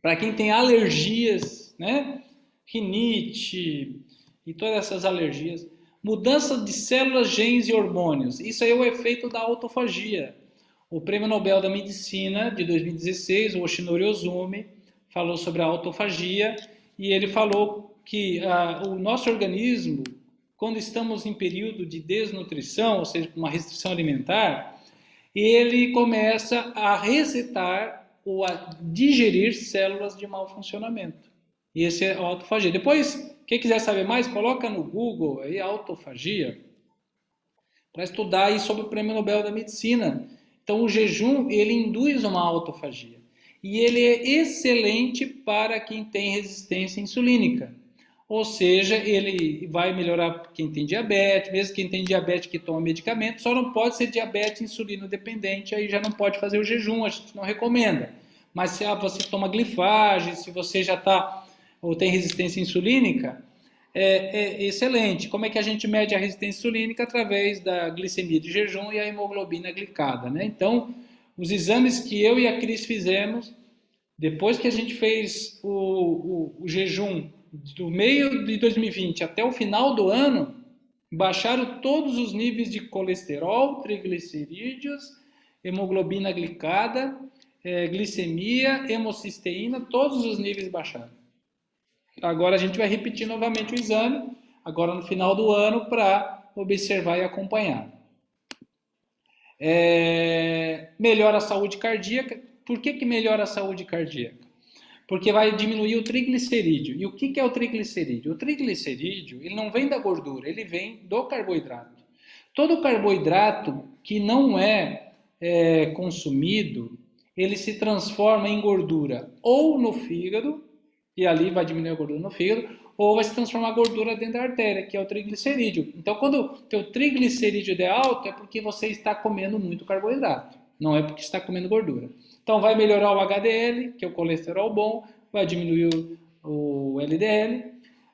Para quem tem alergias, né? Rinite e todas essas alergias. Mudança de células, genes e hormônios. Isso aí é o efeito da autofagia. O Prêmio Nobel da Medicina de 2016, o Yoshinori Ozumi, falou sobre a autofagia e ele falou que o nosso organismo, quando estamos em período de desnutrição, ou seja, com uma restrição alimentar, ele começa a resetar ou a digerir células de mau funcionamento. E esse é a autofagia. Depois, quem quiser saber mais, coloca no Google aí autofagia para estudar aí sobre o Prêmio Nobel da Medicina. Então, o jejum, ele induz uma autofagia. E ele é excelente para quem tem resistência insulínica. Ou seja, ele vai melhorar quem tem diabetes, mesmo quem tem diabetes que toma medicamento, só não pode ser diabetes insulino dependente, aí já não pode fazer o jejum, a gente não recomenda. Mas se você toma glifagem, se você já está ou tem resistência insulínica, é excelente. Como é que a gente mede a resistência insulínica? Através da glicemia de jejum e a hemoglobina glicada, né? Então, os exames que eu e a Cris fizemos, depois que a gente fez o jejum do meio de 2020 até o final do ano, baixaram todos os níveis de colesterol, triglicerídeos, hemoglobina glicada, glicemia, hemocisteína, todos os níveis baixaram. Agora a gente vai repetir novamente o exame, agora no final do ano, para observar e acompanhar. Melhora a saúde cardíaca. Por que melhora a saúde cardíaca? Porque vai diminuir o triglicerídeo. E o que é o triglicerídeo? O triglicerídeo, ele não vem da gordura, ele vem do carboidrato. Todo carboidrato que não é consumido, ele se transforma em gordura ou no fígado, e ali vai diminuir a gordura no fígado, ou vai se transformar a gordura dentro da artéria, que é o triglicerídeo. Então, quando o teu triglicerídeo é alto, é porque você está comendo muito carboidrato. não é porque está comendo gordura. Então vai melhorar o HDL, que é o colesterol bom, vai diminuir o LDL,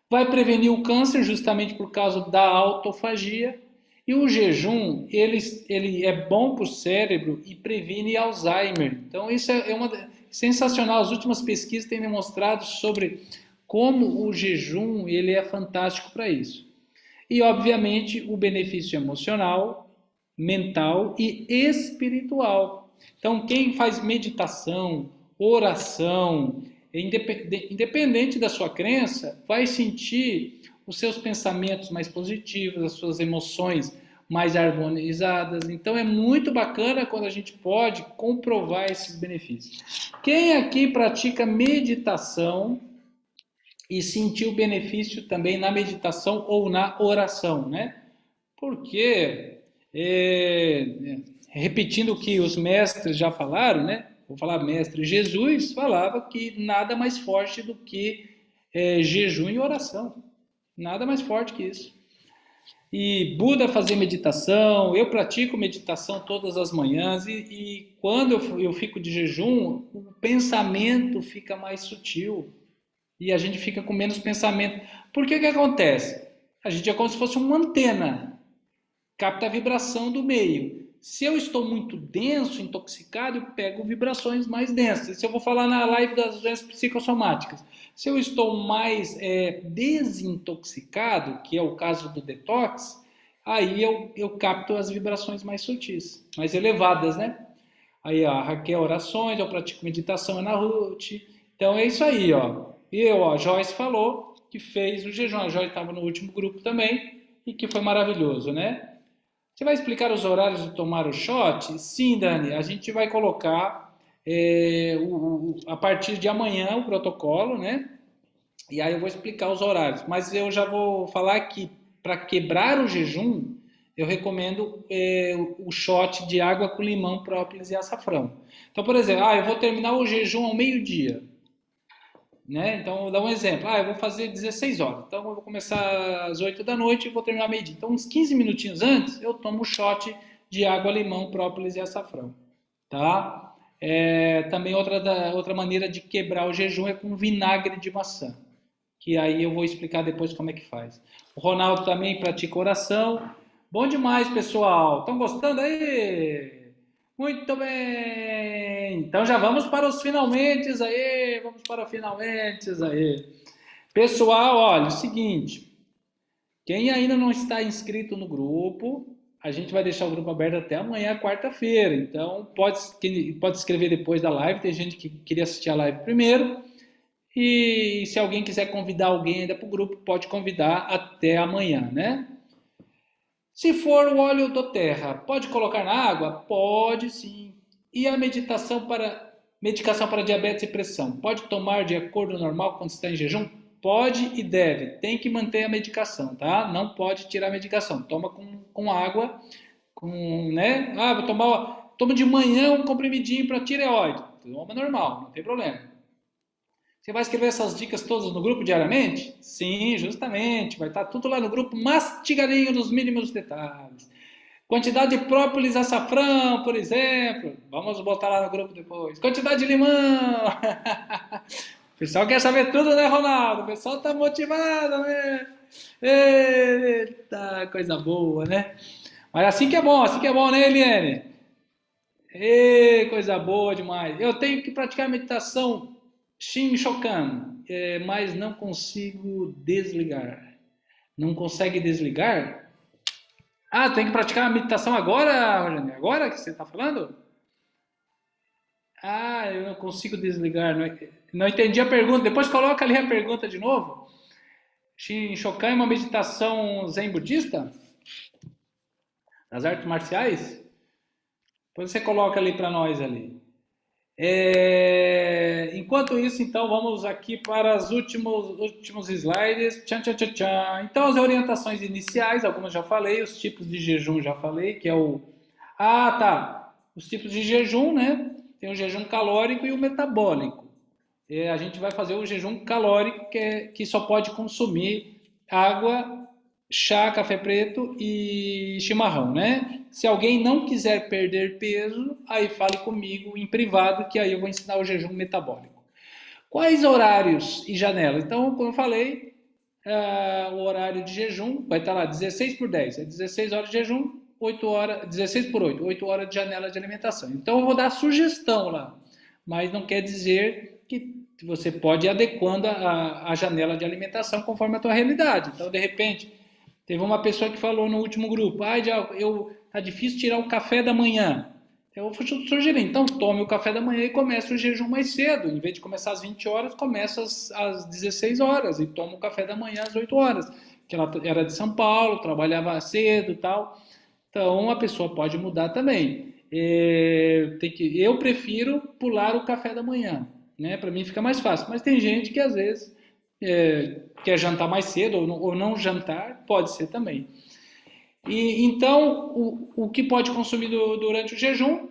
vai prevenir o câncer justamente por causa da autofagia. E o jejum, ele é bom para o cérebro e previne Alzheimer. Então isso é sensacional. As últimas pesquisas têm demonstrado sobre como o jejum ele é fantástico para isso. E, obviamente, o benefício emocional, mental e espiritual. Então, quem faz meditação, oração, independente da sua crença, vai sentir os seus pensamentos mais positivos, as suas emoções mais harmonizadas. Então, é muito bacana quando a gente pode comprovar esses benefícios. Quem aqui pratica meditação e sentir o benefício também na meditação ou na oração, né? Porque, repetindo o que os mestres já falaram, né? Vou falar mestre Jesus, falava que nada mais forte do que jejum e oração. Nada mais forte que isso. E Buda fazia meditação, eu pratico meditação todas as manhãs e quando eu fico de jejum, o pensamento fica mais sutil. E a gente fica com menos pensamento. Por que acontece? A gente é como se fosse uma antena, capta a vibração do meio. Se eu estou muito denso, intoxicado, eu pego vibrações mais densas. Se eu vou falar na live das doenças psicossomáticas, se eu estou mais desintoxicado, que é o caso do detox, aí eu capto as vibrações mais sutis, mais elevadas, né? Aí, ó, a Raquel orações, eu pratico meditação, Ana Ruth. Então é isso aí, ó. A Joyce falou que fez o jejum. A Joyce estava no último grupo também e que foi maravilhoso, né? Você vai explicar os horários de tomar o shot? Sim, Dani, a gente vai colocar a partir de amanhã o protocolo, né? E aí eu vou explicar os horários. Mas eu já vou falar que para quebrar o jejum, eu recomendo o shot de água com limão, própolis e açafrão. Então, por exemplo, eu vou terminar o jejum ao meio-dia. Né? Então, vou dar um exemplo. Eu vou fazer 16 horas. Então, eu vou começar às 8 da noite e vou terminar meio-dia. Então, uns 15 minutinhos antes, eu tomo um shot de água, limão, própolis e açafrão. Tá? Também outra maneira de quebrar o jejum é com vinagre de maçã. Que aí eu vou explicar depois como é que faz. O Ronaldo também pratica oração. Bom demais, pessoal. Estão gostando aí? Muito bem! Então já vamos para os finalmente aí, vamos para os finalmente aí. Pessoal, olha, o seguinte, quem ainda não está inscrito no grupo, a gente vai deixar o grupo aberto até amanhã, quarta-feira. Então pode escrever depois da live, tem gente que queria assistir a live primeiro. E se alguém quiser convidar alguém ainda para o grupo, pode convidar até amanhã, né? Se for o óleo do terra, pode colocar na água? Pode sim. E a medicação para diabetes e pressão? Pode tomar de acordo normal quando está em jejum? Pode e deve. Tem que manter a medicação, tá? Não pode tirar a medicação. Toma com água, né? Toma de manhã um comprimidinho para tireoide. Toma normal, não tem problema. Você vai escrever essas dicas todas no grupo diariamente? Sim, justamente. Vai estar tudo lá no grupo, mastigadinho nos mínimos detalhes. Quantidade de própolis, açafrão, por exemplo. Vamos botar lá no grupo depois. Quantidade de limão. O pessoal quer saber tudo, né, Ronaldo? O pessoal tá motivado, né? Eita, coisa boa, né? Mas assim que é bom, né, Eliane? Coisa boa demais. Eu tenho que praticar meditação Shin-Shokan, mas não consigo desligar. Não consegue desligar? Tem que praticar a meditação agora, Rogério? Agora que você está falando? Eu não consigo desligar. Não entendi a pergunta. Depois coloca ali a pergunta de novo. Shin-Shokan é uma meditação zen budista? Das artes marciais? Depois você coloca ali para nós ali. Enquanto isso, então, vamos aqui para os últimos slides. Tchan, tchan, tchan, tchan. Então, as orientações iniciais, algumas já falei, os tipos de jejum já falei, que é o... Os tipos de jejum, né? Tem o jejum calórico e o metabólico. A gente vai fazer o jejum calórico, que só pode consumir água chá, café preto e chimarrão, né? Se alguém não quiser perder peso, aí fale comigo em privado, que aí eu vou ensinar o jejum metabólico. Quais horários e janela? Então, como eu falei, o horário de jejum vai estar lá 16 por 10, é 16 horas de jejum, 8 horas, 16 por 8, 8 horas de janela de alimentação. Então, eu vou dar sugestão lá, mas não quer dizer que você pode ir adequando a janela de alimentação conforme a tua realidade. Então, de repente, teve uma pessoa que falou no último grupo, tá difícil tirar o café da manhã. Eu vou sugerir, então tome o café da manhã e comece o jejum mais cedo. Em vez de começar às 20 horas, começa às 16 horas e toma o café da manhã às 8 horas. Que ela era de São Paulo, trabalhava cedo e tal. Então a pessoa pode mudar também. Eu prefiro pular o café da manhã, né? Para mim fica mais fácil. Mas tem gente que às vezes quer jantar mais cedo ou não jantar, pode ser também. E então o que pode consumir durante o jejum,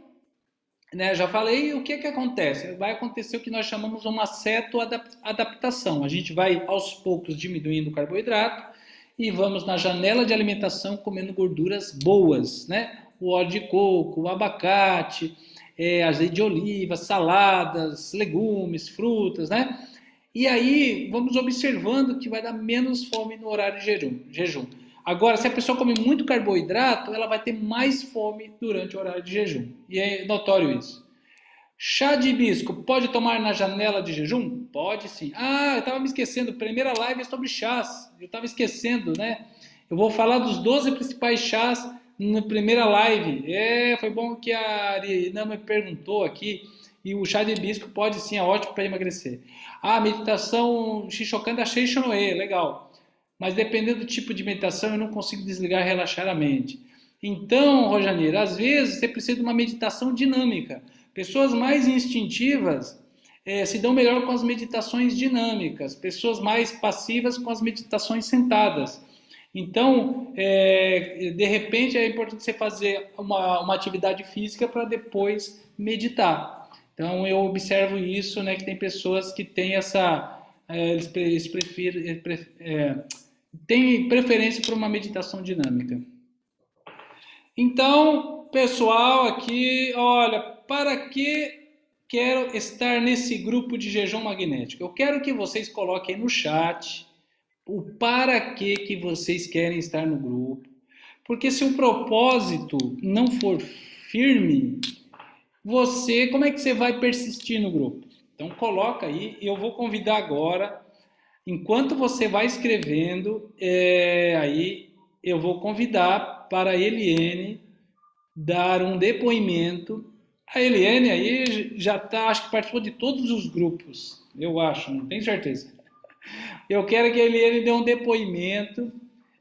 né? Já falei. O que acontece? Vai acontecer o que nós chamamos uma cetoadaptação. A gente vai aos poucos diminuindo o carboidrato e vamos na janela de alimentação comendo gorduras boas, né? O óleo de coco, o abacate, azeite de oliva, saladas, legumes, frutas, né? E aí vamos observando que vai dar menos fome no horário de jejum. Agora, se a pessoa come muito carboidrato, ela vai ter mais fome durante o horário de jejum. E é notório isso. Chá de hibisco, pode tomar na janela de jejum? Pode sim. Ah, eu estava me esquecendo, primeira live é sobre chás. Eu estava esquecendo, né? Eu vou falar dos 12 principais chás na primeira live. Foi bom que a Arina me perguntou aqui. E o chá de hibisco pode sim, é ótimo para emagrecer. Ah, meditação Shishokan Shei Shonoe, legal. Mas dependendo do tipo de meditação, eu não consigo desligar e relaxar a mente. Então, Rojaneiro, às vezes você precisa de uma meditação dinâmica. Pessoas mais instintivas se dão melhor com as meditações dinâmicas, pessoas mais passivas com as meditações sentadas. Então, de repente, é importante você fazer uma atividade física para depois meditar. Então, eu observo isso, né, que tem pessoas que têm eles preferem, tem preferência por uma meditação dinâmica. Então, pessoal, aqui, olha, para que quero estar nesse grupo de jejum magnético? Eu quero que vocês coloquem no chat o para que vocês querem estar no grupo. Porque se o propósito não for firme, como é que você vai persistir no grupo? Então coloca aí, e eu vou convidar agora, enquanto você vai escrevendo, aí eu vou convidar para a Eliane dar um depoimento. A Eliane aí já está, acho que participou de todos os grupos, eu acho, não tenho certeza. Eu quero que a Eliane dê um depoimento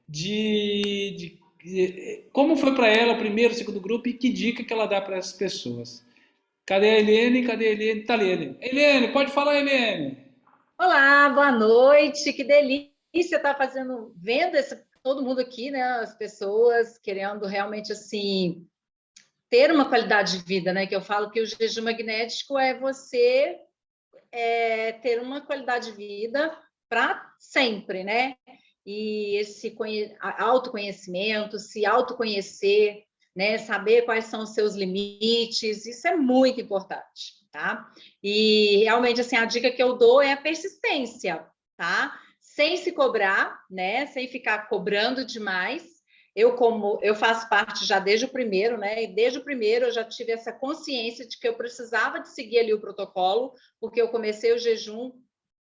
de como foi para ela o primeiro, o segundo grupo e que dica que ela dá para essas pessoas. Cadê a Eliane? Cadê a Eliane? Tá ali, Eliane. Eliane, pode falar, Eliane. Olá, boa noite. Que delícia estar vendo todo mundo aqui, né? As pessoas querendo realmente assim ter uma qualidade de vida, né? Que eu falo que o jejum magnético é você ter uma qualidade de vida para sempre, né? E esse autoconhecimento, se autoconhecer, né? Saber quais são os seus limites, isso é muito importante, tá? E realmente assim a dica que eu dou é a persistência, tá? Sem se cobrar, né? Sem ficar cobrando demais. Como eu faço parte já desde o primeiro, né? E desde o primeiro eu já tive essa consciência de que eu precisava de seguir ali o protocolo, porque eu comecei o jejum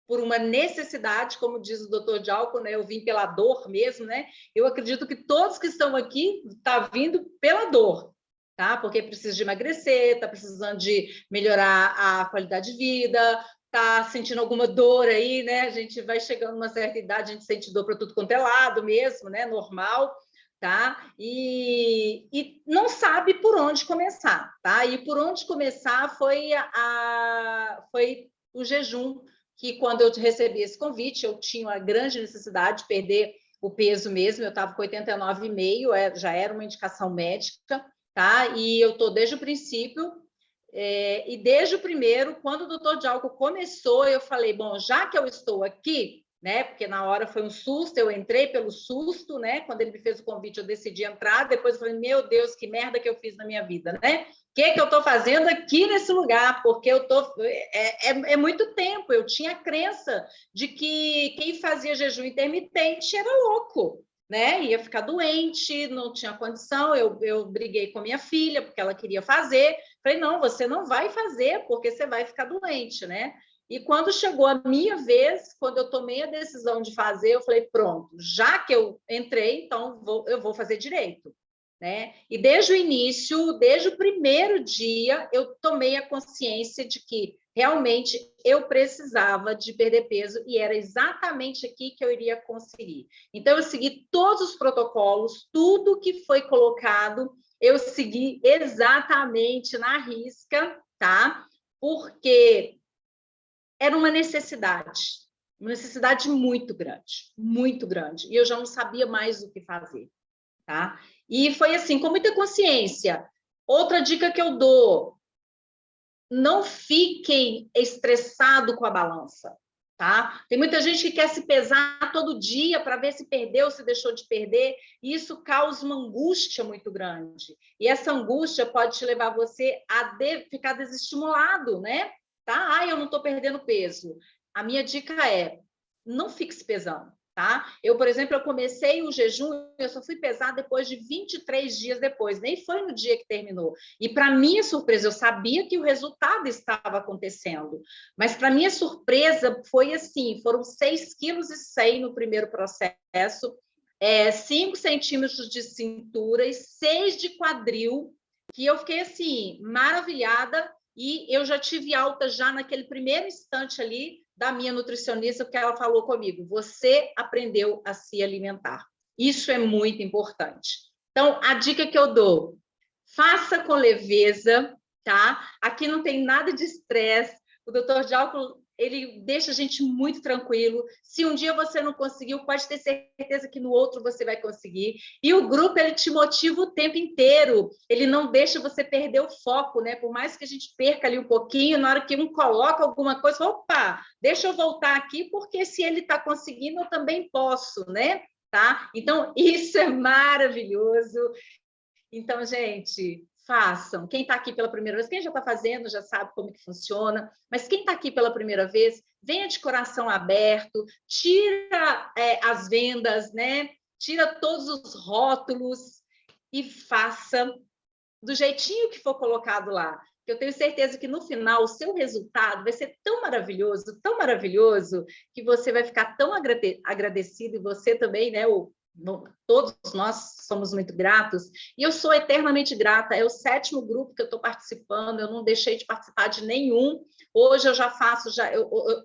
por uma necessidade, como diz o doutor Djalco, né? Eu vim pela dor mesmo, né? Eu acredito que todos que estão aqui estão vindo pela dor, tá? Porque precisa de emagrecer, está precisando de melhorar a qualidade de vida, está sentindo alguma dor aí, né? A gente vai chegando a uma certa idade, a gente sente dor para tudo quanto é lado mesmo, né? Normal. Tá? E não sabe por onde começar, tá? E por onde começar foi o jejum, que quando eu recebi esse convite, eu tinha uma grande necessidade de perder o peso mesmo, eu estava com 89,5, já era uma indicação médica, tá? E eu estou desde o princípio, e desde o primeiro, quando o doutor Djalco começou, eu falei, bom, já que eu estou aqui, né? Porque na hora foi um susto, eu entrei pelo susto, né? Quando ele me fez o convite, eu decidi entrar. Depois eu falei, meu Deus, que merda que eu fiz na minha vida, né? O que eu estou fazendo aqui nesse lugar? Porque eu tô é muito tempo. Eu tinha a crença de que quem fazia jejum intermitente era louco, né? Ia ficar doente, não tinha condição. Eu briguei com a minha filha porque ela queria fazer. Falei, não, você não vai fazer porque você vai ficar doente, né? E quando chegou a minha vez, quando eu tomei a decisão de fazer, eu falei, pronto, já que eu entrei, então eu vou fazer direito, né? E desde o início, desde o primeiro dia, eu tomei a consciência de que realmente eu precisava de perder peso e era exatamente aqui que eu iria conseguir. Então, eu segui todos os protocolos, tudo que foi colocado, eu segui exatamente na risca, tá? Porque era uma necessidade muito grande, e eu já não sabia mais o que fazer, tá? E foi assim, com muita consciência. Outra dica que eu dou, não fiquem estressados com a balança, tá? Tem muita gente que quer se pesar todo dia para ver se perdeu, se deixou de perder, e isso causa uma angústia muito grande. E essa angústia pode te levar você a ficar desestimulado, né? Tá? Ah, eu não estou perdendo peso. A minha dica é, não fique se pesando, tá? Eu, por exemplo, eu comecei o jejum, eu só fui pesar depois de 23 dias depois, nem foi no dia que terminou. E para minha surpresa, eu sabia que o resultado estava acontecendo, mas para minha surpresa foi assim, foram 6,1 kg no primeiro processo, 5 centímetros de cintura e 6 de quadril, que eu fiquei assim, maravilhada, e eu já tive alta já naquele primeiro instante ali da minha nutricionista, porque ela falou comigo, você aprendeu a se alimentar. Isso é muito importante. Então, a dica que eu dou, faça com leveza, tá? Aqui não tem nada de estresse. O Dr. Diálcono, ele deixa a gente muito tranquilo. Se um dia você não conseguiu, pode ter certeza que no outro você vai conseguir. E o grupo, ele te motiva o tempo inteiro. Ele não deixa você perder o foco, né? Por mais que a gente perca ali um pouquinho, na hora que um coloca alguma coisa, opa, deixa eu voltar aqui, porque se ele está conseguindo, eu também posso, né? Tá? Então, isso é maravilhoso. Então, gente, façam. Quem está aqui pela primeira vez, quem já está fazendo já sabe como que funciona, mas quem está aqui pela primeira vez, venha de coração aberto, tira as vendas, né? Tira todos os rótulos e faça do jeitinho que for colocado lá. Eu tenho certeza que no final o seu resultado vai ser tão maravilhoso, que você vai ficar tão agradecido, e você também, né? Todos nós somos muito gratos, e eu sou eternamente grata. É o 7º grupo que eu estou participando, eu não deixei de participar de nenhum. Hoje eu já faço,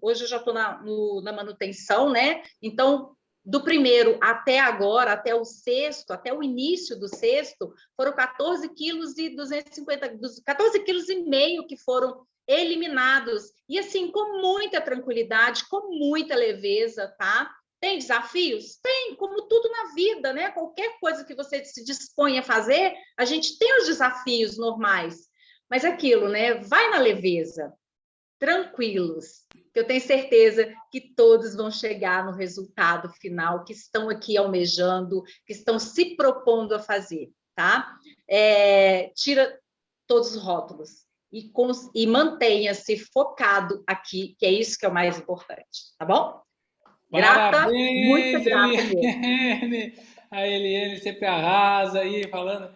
hoje eu já estou na manutenção, né? Então, do primeiro até agora, até o sexto, até o início do sexto, foram 14 quilos e 250, 14 quilos e meio que foram eliminados. E assim, com muita tranquilidade, com muita leveza, tá? Tem desafios? Tem, como tudo na vida, né? Qualquer coisa que você se dispõe a fazer, a gente tem os desafios normais. Mas aquilo, né? Vai na leveza, tranquilos, que eu tenho certeza que todos vão chegar no resultado final que estão aqui almejando, que estão se propondo a fazer, tá? Tira todos os rótulos e mantenha-se focado aqui, que é isso que é o mais importante, tá bom? Grata, muito Parabéns, grata mesmo. Eliane! A Eliane sempre arrasa aí, falando.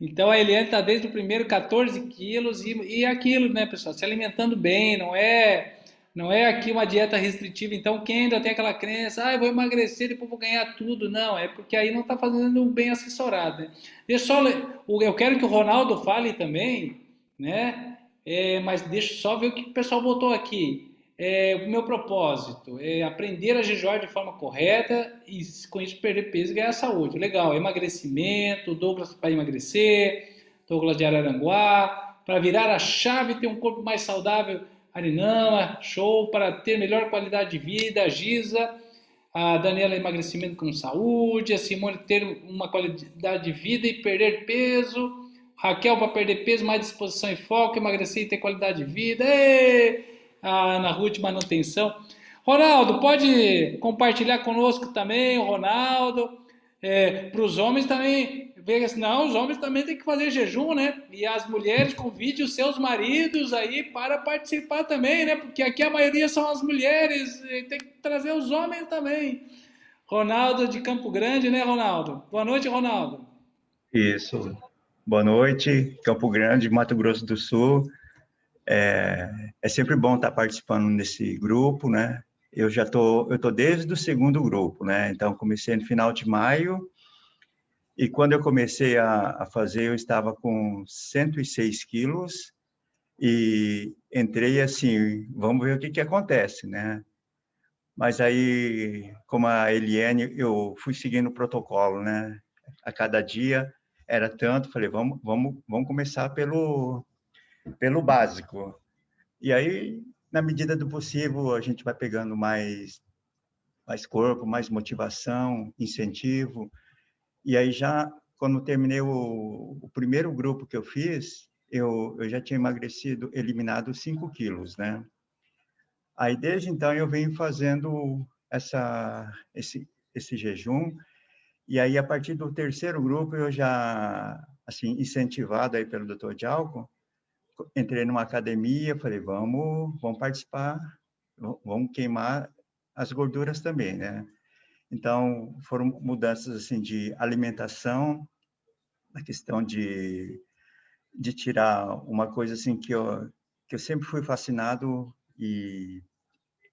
Então a Eliane está desde o primeiro 14 quilos e aquilo, né, pessoal? Se alimentando bem, não é aqui uma dieta restritiva. Então quem ainda tem aquela crença, eu vou emagrecer, depois vou ganhar tudo. Não, é porque aí não está fazendo bem assessorado, né? Eu quero que o Ronaldo fale também, né? Mas deixa eu só ver o que o pessoal botou aqui. O meu propósito é aprender a jejuar de forma correta e com isso perder peso e ganhar saúde. Legal, emagrecimento, Douglas para emagrecer, Douglas de Araranguá, para virar a chave e ter um corpo mais saudável, Arinama, show, para ter melhor qualidade de vida, a Giza, a Daniela emagrecimento com saúde, a Simone ter uma qualidade de vida e perder peso, Raquel para perder peso, mais disposição e foco, emagrecer e ter qualidade de vida. A Ana Ruth, manutenção. Ronaldo, pode compartilhar conosco também, o Ronaldo, para os homens também, ver que não, os homens também têm que fazer jejum, né? E as mulheres convidem os seus maridos aí para participar também, né? Porque aqui a maioria são as mulheres, tem que trazer os homens também. Ronaldo de Campo Grande, né, Ronaldo? Boa noite, Ronaldo. Isso. Boa noite, Campo Grande, Mato Grosso do Sul. É sempre bom estar participando desse grupo, né? Eu tô desde o segundo grupo, né? Então, comecei no final de maio e quando eu comecei a fazer, eu estava com 106 quilos e entrei assim, vamos ver o que acontece, né? Mas aí, como a Eliane, eu fui seguindo o protocolo, né? A cada dia era tanto, falei, vamos começar pelo básico. E aí, na medida do possível, a gente vai pegando mais corpo, mais motivação, incentivo. E aí já, quando terminei o primeiro grupo que eu fiz, eu já tinha emagrecido, eliminado 5 quilos, né? Aí, desde então, eu venho fazendo esse jejum. E aí, a partir do terceiro grupo, eu já, assim, incentivado aí pelo Dr. Djalco, entrei numa academia, falei, vamos participar, vamos queimar as gorduras também, né? Então, foram mudanças, assim, de alimentação, a questão de tirar uma coisa, assim, que eu sempre fui fascinado, e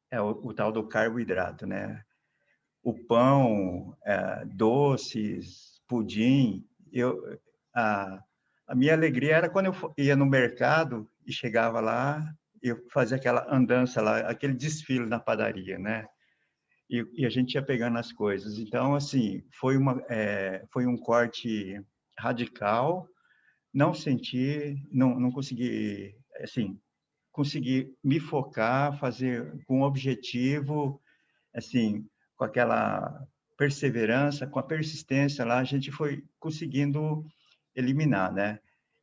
é o tal do carboidrato, né? O pão, doces, pudim, a, a minha alegria era quando eu ia no mercado e chegava lá, eu fazia aquela andança lá, aquele desfile na padaria, né? E a gente ia pegando as coisas. Então, assim, foi um corte radical, não senti, não consegui, assim, consegui me focar, fazer com objetivo, assim, com aquela perseverança, com a persistência lá, a gente foi conseguindo eliminar, né?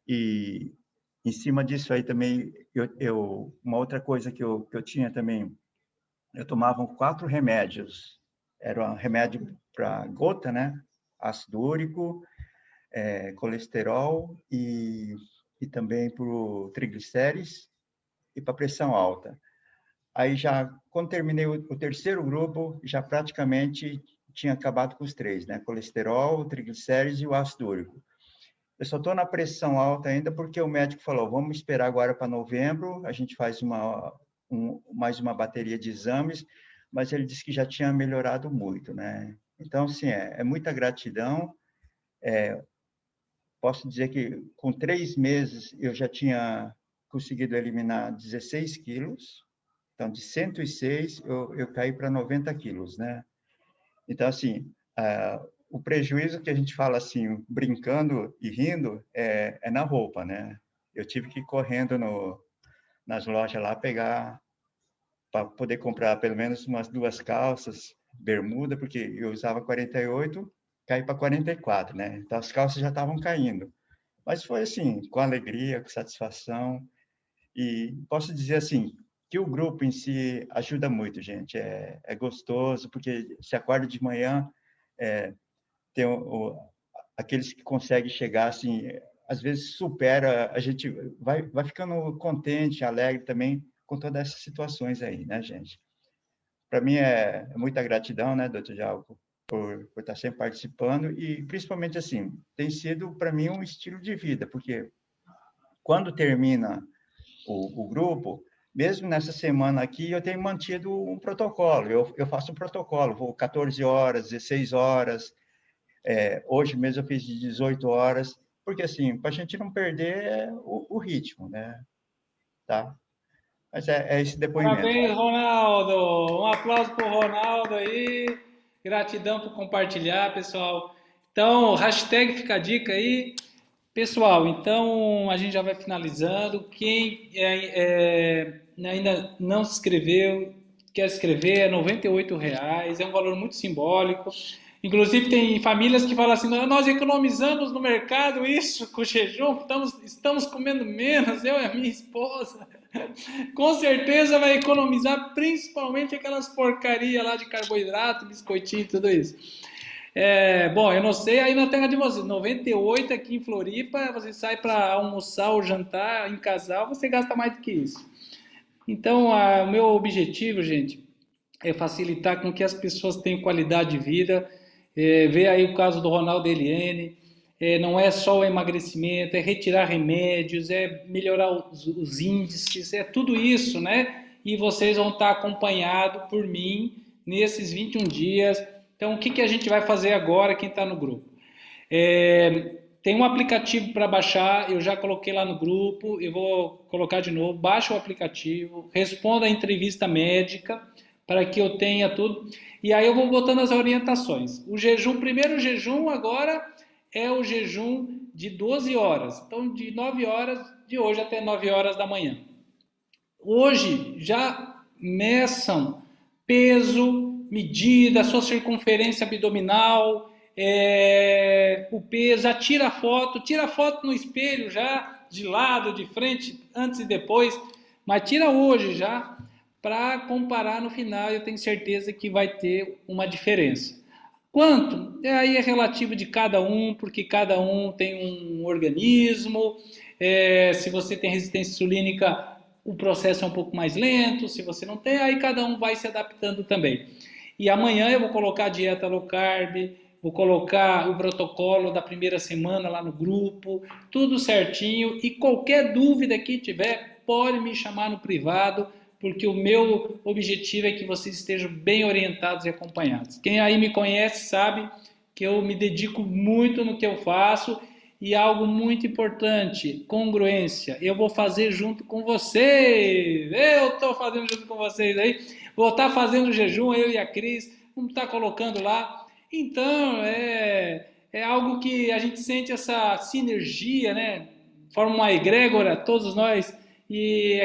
E em cima disso aí também, uma outra coisa que eu tinha também, eu tomava 4 remédios. Era um remédio para gota, né? Ácido úrico, colesterol e também para o triglicérides e para pressão alta. Aí já, quando terminei o terceiro grupo, já praticamente tinha acabado com os 3, né? Colesterol, triglicérides e o ácido úrico. Eu só estou na pressão alta ainda porque o médico falou, vamos esperar agora para novembro, a gente faz mais uma bateria de exames, mas ele disse que já tinha melhorado muito, né? Então, assim, é muita gratidão. Posso dizer que com 3 meses eu já tinha conseguido eliminar 16 quilos, então, de 106, eu caí para 90 quilos, né? Então, assim, o prejuízo que a gente fala assim, brincando e rindo, é na roupa, né? Eu tive que ir correndo nas lojas lá, pegar, para poder comprar pelo menos umas 2 calças, bermuda, porque eu usava 48, caí para 44, né? Então, as calças já estavam caindo. Mas foi assim, com alegria, com satisfação. E posso dizer assim, que o grupo em si ajuda muito, gente. É gostoso, porque se acorda de manhã, tem aqueles que conseguem chegar assim, às vezes supera, a gente vai ficando contente, alegre também com todas essas situações aí, né, gente? Para mim é muita gratidão, né, doutor Jalco, por estar sempre participando e principalmente assim, tem sido para mim um estilo de vida, porque quando termina o grupo, mesmo nessa semana aqui, eu tenho mantido um protocolo. Eu faço um protocolo, vou 14 horas, 16 horas. Hoje mesmo eu fiz de 18 horas, porque assim, para a gente não perder o ritmo, né? Tá? Mas é esse depoimento. Parabéns, Ronaldo. Um aplauso para o Ronaldo aí. Gratidão por compartilhar, pessoal. Então, hashtag fica a dica aí. Pessoal, então a gente já vai finalizando. Quem ainda não se inscreveu, quer se inscrever, é R$ 98, é um valor muito simbólico. Inclusive tem famílias que falam assim, nós economizamos no mercado isso com o jejum, estamos comendo menos, eu e a minha esposa. Com certeza vai economizar principalmente aquelas porcarias lá de carboidrato, biscoitinho, tudo isso. Bom, eu não sei aí na terra de vocês, 98 aqui em Floripa, você sai para almoçar ou jantar em casal, você gasta mais do que isso. Então, o meu objetivo, gente, é facilitar com que as pessoas tenham qualidade de vida. Vê aí o caso do Ronaldo Eliane, não é só o emagrecimento, é retirar remédios, é melhorar os índices, é tudo isso, né? E vocês vão estar acompanhados por mim nesses 21 dias. Então, o que a gente vai fazer agora, quem está no grupo? Tem um aplicativo para baixar, eu já coloquei lá no grupo, eu vou colocar de novo, baixa o aplicativo, responda a entrevista médica, para que eu tenha tudo, e aí eu vou botando as orientações. O primeiro jejum agora é o jejum de 12 horas, então de 9 horas, de hoje até 9 horas da manhã. Hoje já meçam peso, medida, sua circunferência abdominal, o peso, já tira foto no espelho já, de lado, de frente, antes e depois, mas tira hoje já, para comparar no final, eu tenho certeza que vai ter uma diferença. Quanto? Aí é relativo de cada um, porque cada um tem um organismo, se você tem resistência insulínica, o processo é um pouco mais lento, se você não tem, aí cada um vai se adaptando também. E amanhã eu vou colocar a dieta low carb, vou colocar o protocolo da primeira semana lá no grupo, tudo certinho, e qualquer dúvida que tiver, pode me chamar no privado, porque o meu objetivo é que vocês estejam bem orientados e acompanhados. Quem aí me conhece sabe que eu me dedico muito no que eu faço, e algo muito importante, congruência. Eu vou fazer junto com vocês. Eu estou fazendo junto com vocês aí. Vou estar fazendo jejum, eu e a Cris. Vamos estar colocando lá. Então, é algo que a gente sente essa sinergia, né? Forma uma egrégora, todos nós. E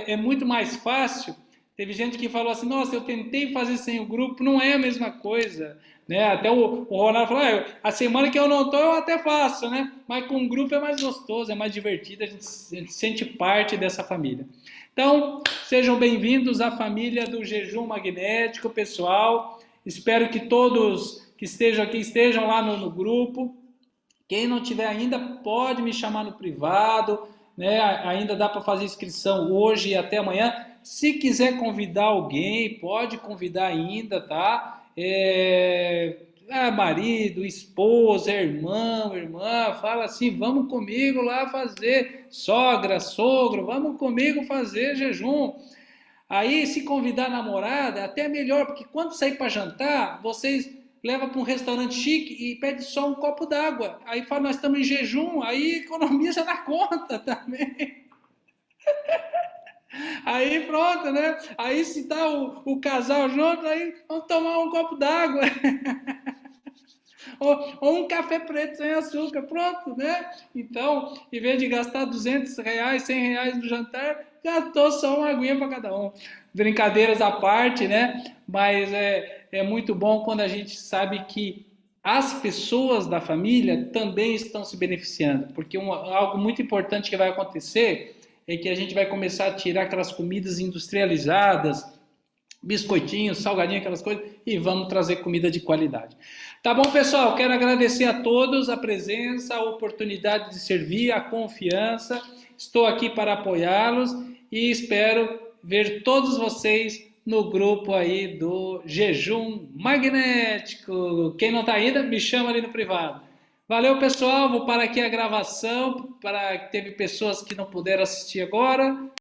é muito mais fácil. Teve gente que falou assim, nossa, eu tentei fazer sem o grupo, não é a mesma coisa. Né? Até o Ronaldo falou, a semana que eu não estou eu até faço, né? Mas com o grupo é mais gostoso, é mais divertido, a gente sente parte dessa família. Então, sejam bem-vindos à família do Jejum Magnético, pessoal. Espero que todos que estejam aqui estejam lá no grupo. Quem não tiver ainda, pode me chamar no privado, né? Ainda dá para fazer inscrição hoje e até amanhã. Se quiser convidar alguém, pode convidar ainda, tá? Marido, esposa, irmão, irmã, fala assim, vamos comigo lá fazer, sogra, sogro, vamos comigo fazer jejum. Aí, se convidar a namorada, é até melhor, porque quando sair para jantar, vocês levam para um restaurante chique e pede só um copo d'água. Aí fala, nós estamos em jejum, aí economiza na conta também. Aí pronto, né? Aí se tá o casal junto, aí vamos tomar um copo d'água. ou um café preto sem açúcar, pronto, né? Então, em vez de gastar R$200, R$100 no jantar, gastou só uma aguinha para cada um. Brincadeiras à parte, né? Mas é muito bom quando a gente sabe que as pessoas da família também estão se beneficiando, porque algo muito importante que vai acontecer é que a gente vai começar a tirar aquelas comidas industrializadas, biscoitinhos, salgadinho, aquelas coisas, e vamos trazer comida de qualidade. Tá bom, pessoal? Quero agradecer a todos a presença, a oportunidade de servir, a confiança. Estou aqui para apoiá-los e espero ver todos vocês no grupo aí do Jejum Magnético. Quem não está ainda, me chama ali no privado. Valeu, pessoal. Vou parar aqui a gravação, teve pessoas que não puderam assistir agora.